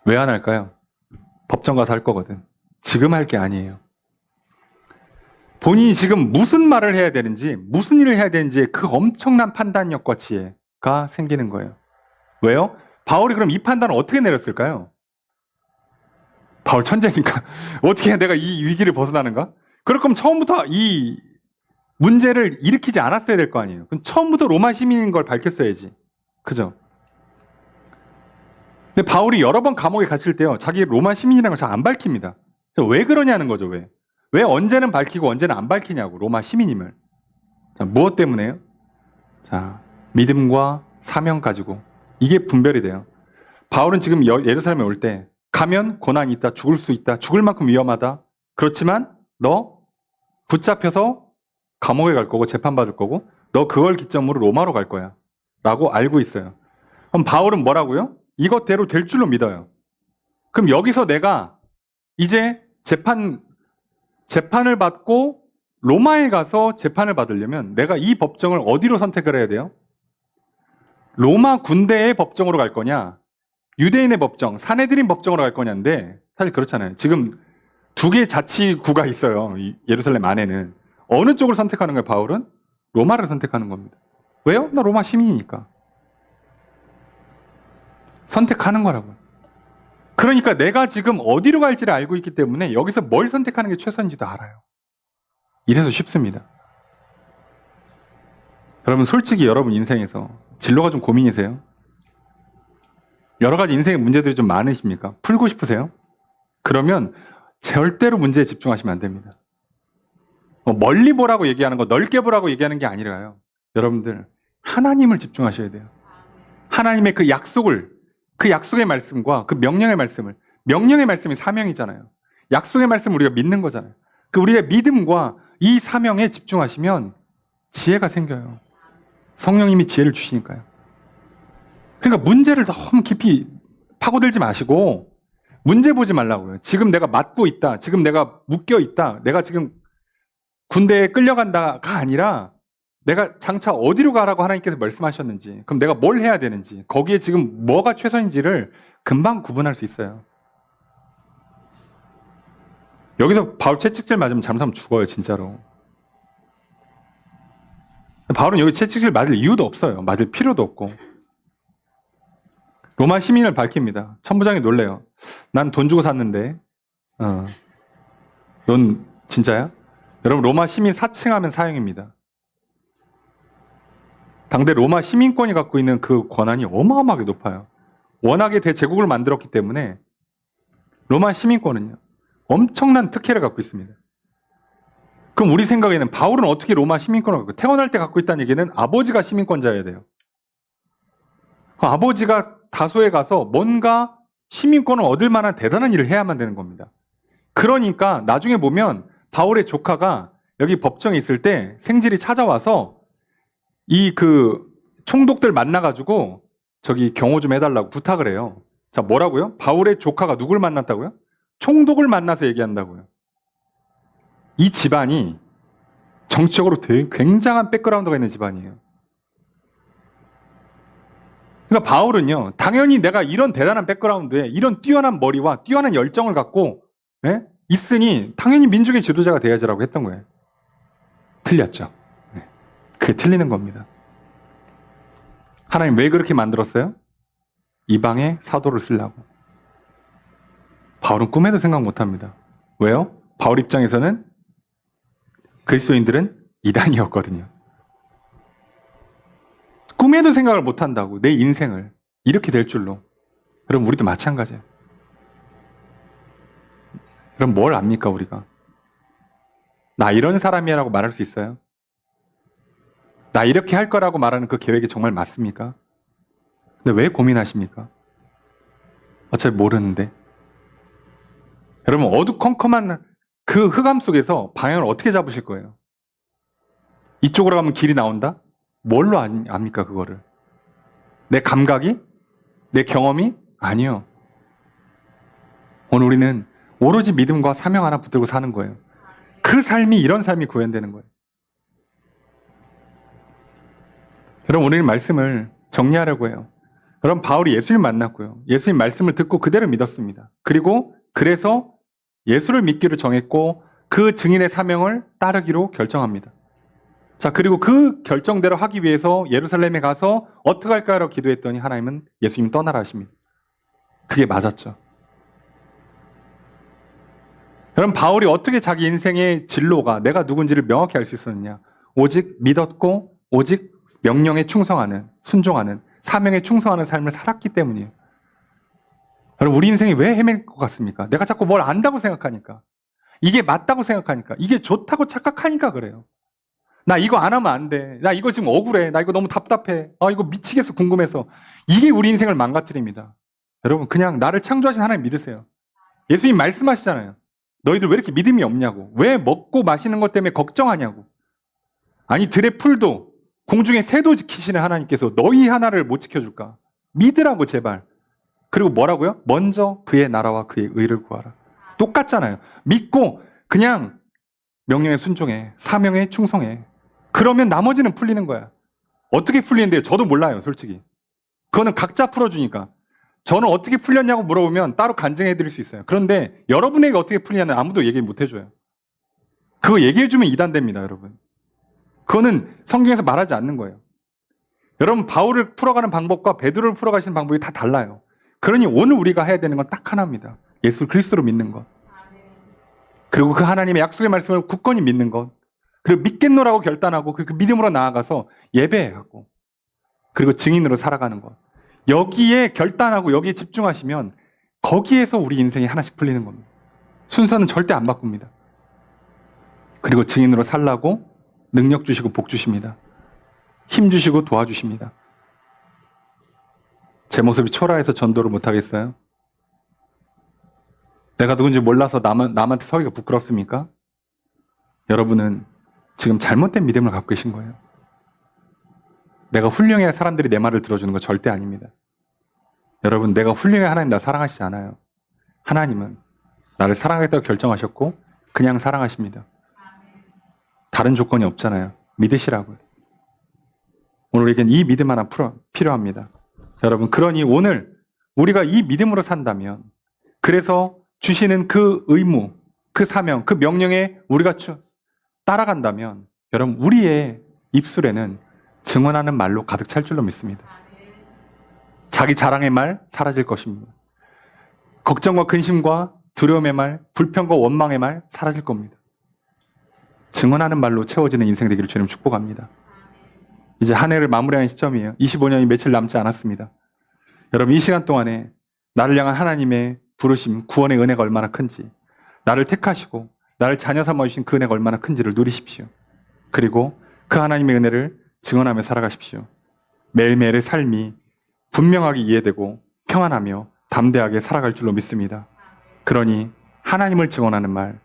왜 안 할까요? 법정 가서 할 거거든. 지금 할 게 아니에요. 본인이 지금 무슨 말을 해야 되는지, 무슨 일을 해야 되는지 그 엄청난 판단력과 지혜가 생기는 거예요. 왜요? 바울이 그럼 이 판단을 어떻게 내렸을까요? 바울 천재니까 어떻게 해야 내가 이 위기를 벗어나는가? 그럴 거면 처음부터 이 문제를 일으키지 않았어야 될 거 아니에요. 그럼 처음부터 로마 시민인 걸 밝혔어야지. 그죠? 근데 바울이 여러 번 감옥에 갇힐 때요, 자기 로마 시민이라는 걸 잘 안 밝힙니다. 왜 그러냐는 거죠. 왜 언제는 밝히고 언제는 안 밝히냐고, 로마 시민임을. 자, 무엇 때문에요? 자, 믿음과 사명 가지고. 이게 분별이 돼요. 바울은 지금 예루살렘에 올 때 가면 고난이 있다, 죽을 수 있다, 죽을 만큼 위험하다. 그렇지만 너 붙잡혀서 감옥에 갈 거고 재판받을 거고 너 그걸 기점으로 로마로 갈 거야 라고 알고 있어요. 그럼 바울은 뭐라고요? 이것대로 될 줄로 믿어요. 그럼 여기서 내가 이제 재판을 받고 로마에 가서 재판을 받으려면 내가 이 법정을 어디로 선택을 해야 돼요? 로마 군대의 법정으로 갈 거냐, 유대인의 법정, 사내들인 법정으로 갈 거냐인데 사실 그렇잖아요. 지금 두 개의 자치구가 있어요. 예루살렘 안에는. 어느 쪽을 선택하는 거예요? 바울은 로마를 선택하는 겁니다. 왜요? 나 로마 시민이니까. 선택하는 거라고요. 그러니까 내가 지금 어디로 갈지를 알고 있기 때문에 여기서 뭘 선택하는 게 최선인지도 알아요. 이래서 쉽습니다. 여러분, 솔직히 여러분 인생에서 진로가 좀 고민이세요? 여러 가지 인생의 문제들이 좀 많으십니까? 풀고 싶으세요? 그러면 절대로 문제에 집중하시면 안 됩니다. 멀리 보라고 얘기하는 거, 넓게 보라고 얘기하는 게 아니라요. 여러분들, 하나님을 집중하셔야 돼요. 하나님의 그 약속을, 그 약속의 말씀과 그 명령의 말씀이 사명이잖아요. 약속의 말씀을 우리가 믿는 거잖아요. 그 우리의 믿음과 이 사명에 집중하시면 지혜가 생겨요. 성령님이 지혜를 주시니까요. 그러니까 문제를 너무 깊이 파고들지 마시고 문제 보지 말라고요. 지금 내가 맞고 있다. 지금 내가 묶여 있다. 내가 지금 군대에 끌려간다가 아니라 내가 장차 어디로 가라고 하나님께서 말씀하셨는지, 그럼 내가 뭘 해야 되는지, 거기에 지금 뭐가 최선인지를 금방 구분할 수 있어요. 여기서 바울 채찍질 맞으면 잘못하면 죽어요, 진짜로. 바울은 여기 채찍질 맞을 이유도 없어요. 맞을 필요도 없고. 로마 시민을 밝힙니다. 천부장이 놀래요. 난 돈 주고 샀는데, 넌 진짜야? 여러분, 로마 시민 사칭하면 사형입니다. 당대 로마 시민권이 갖고 있는 그 권한이 어마어마하게 높아요. 워낙에 대제국을 만들었기 때문에 로마 시민권은요, 엄청난 특혜를 갖고 있습니다. 그럼 우리 생각에는 바울은 어떻게 로마 시민권을 갖고, 태어날 때 갖고 있다는 얘기는 아버지가 시민권자여야 돼요. 아버지가 다소에 가서 뭔가 시민권을 얻을 만한 대단한 일을 해야만 되는 겁니다. 그러니까 나중에 보면 바울의 조카가 여기 법정에 있을 때 생질이 찾아와서 이 총독들 만나가지고 저기 경호 좀 해달라고 부탁을 해요. 자, 뭐라고요? 바울의 조카가 누굴 만났다고요? 총독을 만나서 얘기한다고요. 이 집안이 정치적으로 되게 굉장한 백그라운드가 있는 집안이에요. 그러니까 바울은요, 당연히 내가 이런 대단한 백그라운드에 이런 뛰어난 머리와 뛰어난 열정을 갖고 있으니 당연히 민족의 지도자가 돼야지라고 했던 거예요. 틀렸죠. 그게 틀리는 겁니다. 하나님 왜 그렇게 만들었어요? 이방의 사도를 쓰려고. 바울은 꿈에도 생각 못합니다. 왜요? 바울 입장에서는 그리스도인들은 이단이었거든요. 꿈에도 생각을 못한다고, 내 인생을 이렇게 될 줄로. 그럼 우리도 마찬가지예요. 그럼 뭘 압니까, 우리가? 나 이런 사람이라고 말할 수 있어요? 나 이렇게 할 거라고 말하는 그 계획이 정말 맞습니까? 근데 왜 고민하십니까? 어차피 모르는데. 여러분, 어두컴컴한 그 흑암 속에서 방향을 어떻게 잡으실 거예요? 이쪽으로 가면 길이 나온다? 뭘로 압니까, 그거를? 내 감각이? 내 경험이? 아니요. 오늘 우리는 오로지 믿음과 사명 하나 붙들고 사는 거예요. 그 삶이, 이런 삶이 구현되는 거예요. 여러분, 오늘 말씀을 정리하려고 해요. 여러분, 바울이 예수님 만났고요. 예수님 말씀을 듣고 그대로 믿었습니다. 그리고 그래서 예수를 믿기로 정했고 그 증인의 사명을 따르기로 결정합니다. 자, 그리고 그 결정대로 하기 위해서 예루살렘에 가서 어떻게 할까라고 기도했더니 하나님은 예수님 떠나라 하십니다. 그게 맞았죠. 여러분, 바울이 어떻게 자기 인생의 진로가, 내가 누군지를 명확히 알 수 있었느냐? 오직 믿었고 오직 명령에 충성하는, 순종하는, 사명에 충성하는 삶을 살았기 때문이에요. 여러분, 우리 인생이 왜 헤맬 것 같습니까? 내가 자꾸 뭘 안다고 생각하니까, 이게 맞다고 생각하니까, 이게 좋다고 착각하니까 그래요. 나 이거 안 하면 안 돼. 나 이거 지금 억울해. 나 이거 너무 답답해. 이거 미치겠어, 궁금해서. 이게 우리 인생을 망가뜨립니다. 여러분, 그냥 나를 창조하신 하나님 믿으세요. 예수님 말씀하시잖아요. 너희들 왜 이렇게 믿음이 없냐고. 왜 먹고 마시는 것 때문에 걱정하냐고. 아니, 들의 풀도 공중에 새도 지키시는 하나님께서 너희 하나를 못 지켜줄까? 믿으라고, 제발. 그리고 뭐라고요? 먼저 그의 나라와 그의 의를 구하라. 똑같잖아요. 믿고 그냥 명령에 순종해. 사명에 충성해. 그러면 나머지는 풀리는 거야. 어떻게 풀리는데요? 저도 몰라요, 솔직히. 그거는 각자 풀어주니까. 저는 어떻게 풀렸냐고 물어보면 따로 간증해 드릴 수 있어요. 그런데 여러분에게 어떻게 풀리냐는 아무도 얘기 못 해줘요. 그거 얘기해 주면 이단됩니다, 여러분. 그거는 성경에서 말하지 않는 거예요. 여러분, 바울을 풀어가는 방법과 베드로를 풀어가시는 방법이 다 달라요. 그러니 오늘 우리가 해야 되는 건 딱 하나입니다. 예수 그리스도로 믿는 것. 그리고 그 하나님의 약속의 말씀을 굳건히 믿는 것. 그리고 믿겠노라고 결단하고 그 믿음으로 나아가서 예배하고, 그리고 증인으로 살아가는 것. 여기에 결단하고 여기에 집중하시면 거기에서 우리 인생이 하나씩 풀리는 겁니다. 순서는 절대 안 바꿉니다. 그리고 증인으로 살라고 능력 주시고 복 주십니다. 힘 주시고 도와주십니다. 제 모습이 초라해서 전도를 못하겠어요? 내가 누군지 몰라서 남한테 서기가 부끄럽습니까? 여러분은 지금 잘못된 믿음을 갖고 계신 거예요. 내가 훌륭해야 사람들이 내 말을 들어주는 거 절대 아닙니다. 여러분, 내가 훌륭해 하나님 나 사랑하시지 않아요. 하나님은 나를 사랑하겠다고 결정하셨고 그냥 사랑하십니다. 다른 조건이 없잖아요. 믿으시라고요. 오늘 우리에겐 이 믿음 하나 필요합니다. 여러분, 그러니 오늘 우리가 이 믿음으로 산다면, 그래서 주시는 그 의무, 그 사명, 그 명령에 우리가 따라간다면, 여러분, 우리의 입술에는 증언하는 말로 가득 찰 줄로 믿습니다. 자기 자랑의 말 사라질 것입니다. 걱정과 근심과 두려움의 말, 불평과 원망의 말 사라질 겁니다. 증언하는 말로 채워지는 인생 되기를 주님 축복합니다. 이제 한 해를 마무리하는 시점이에요. 25년이 며칠 남지 않았습니다. 여러분, 이 시간 동안에 나를 향한 하나님의 부르심, 구원의 은혜가 얼마나 큰지, 나를 택하시고 나를 자녀 삼아주신 그 은혜가 얼마나 큰지를 누리십시오. 그리고 그 하나님의 은혜를 증언하며 살아가십시오. 매일매일의 삶이 분명하게 이해되고 평안하며 담대하게 살아갈 줄로 믿습니다. 그러니 하나님을 증언하는 말,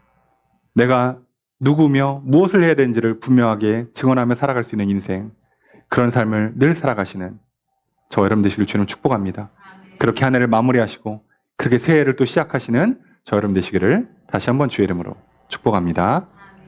내가 누구며 무엇을 해야 되는지를 분명하게 증언하며 살아갈 수 있는 인생, 그런 삶을 늘 살아가시는 저 여러분 되시길 주님 축복합니다. 그렇게 한 해를 마무리하시고 그렇게 새해를 또 시작하시는 저 여러분 되시기를 다시 한번 주의 이름으로 축복합니다.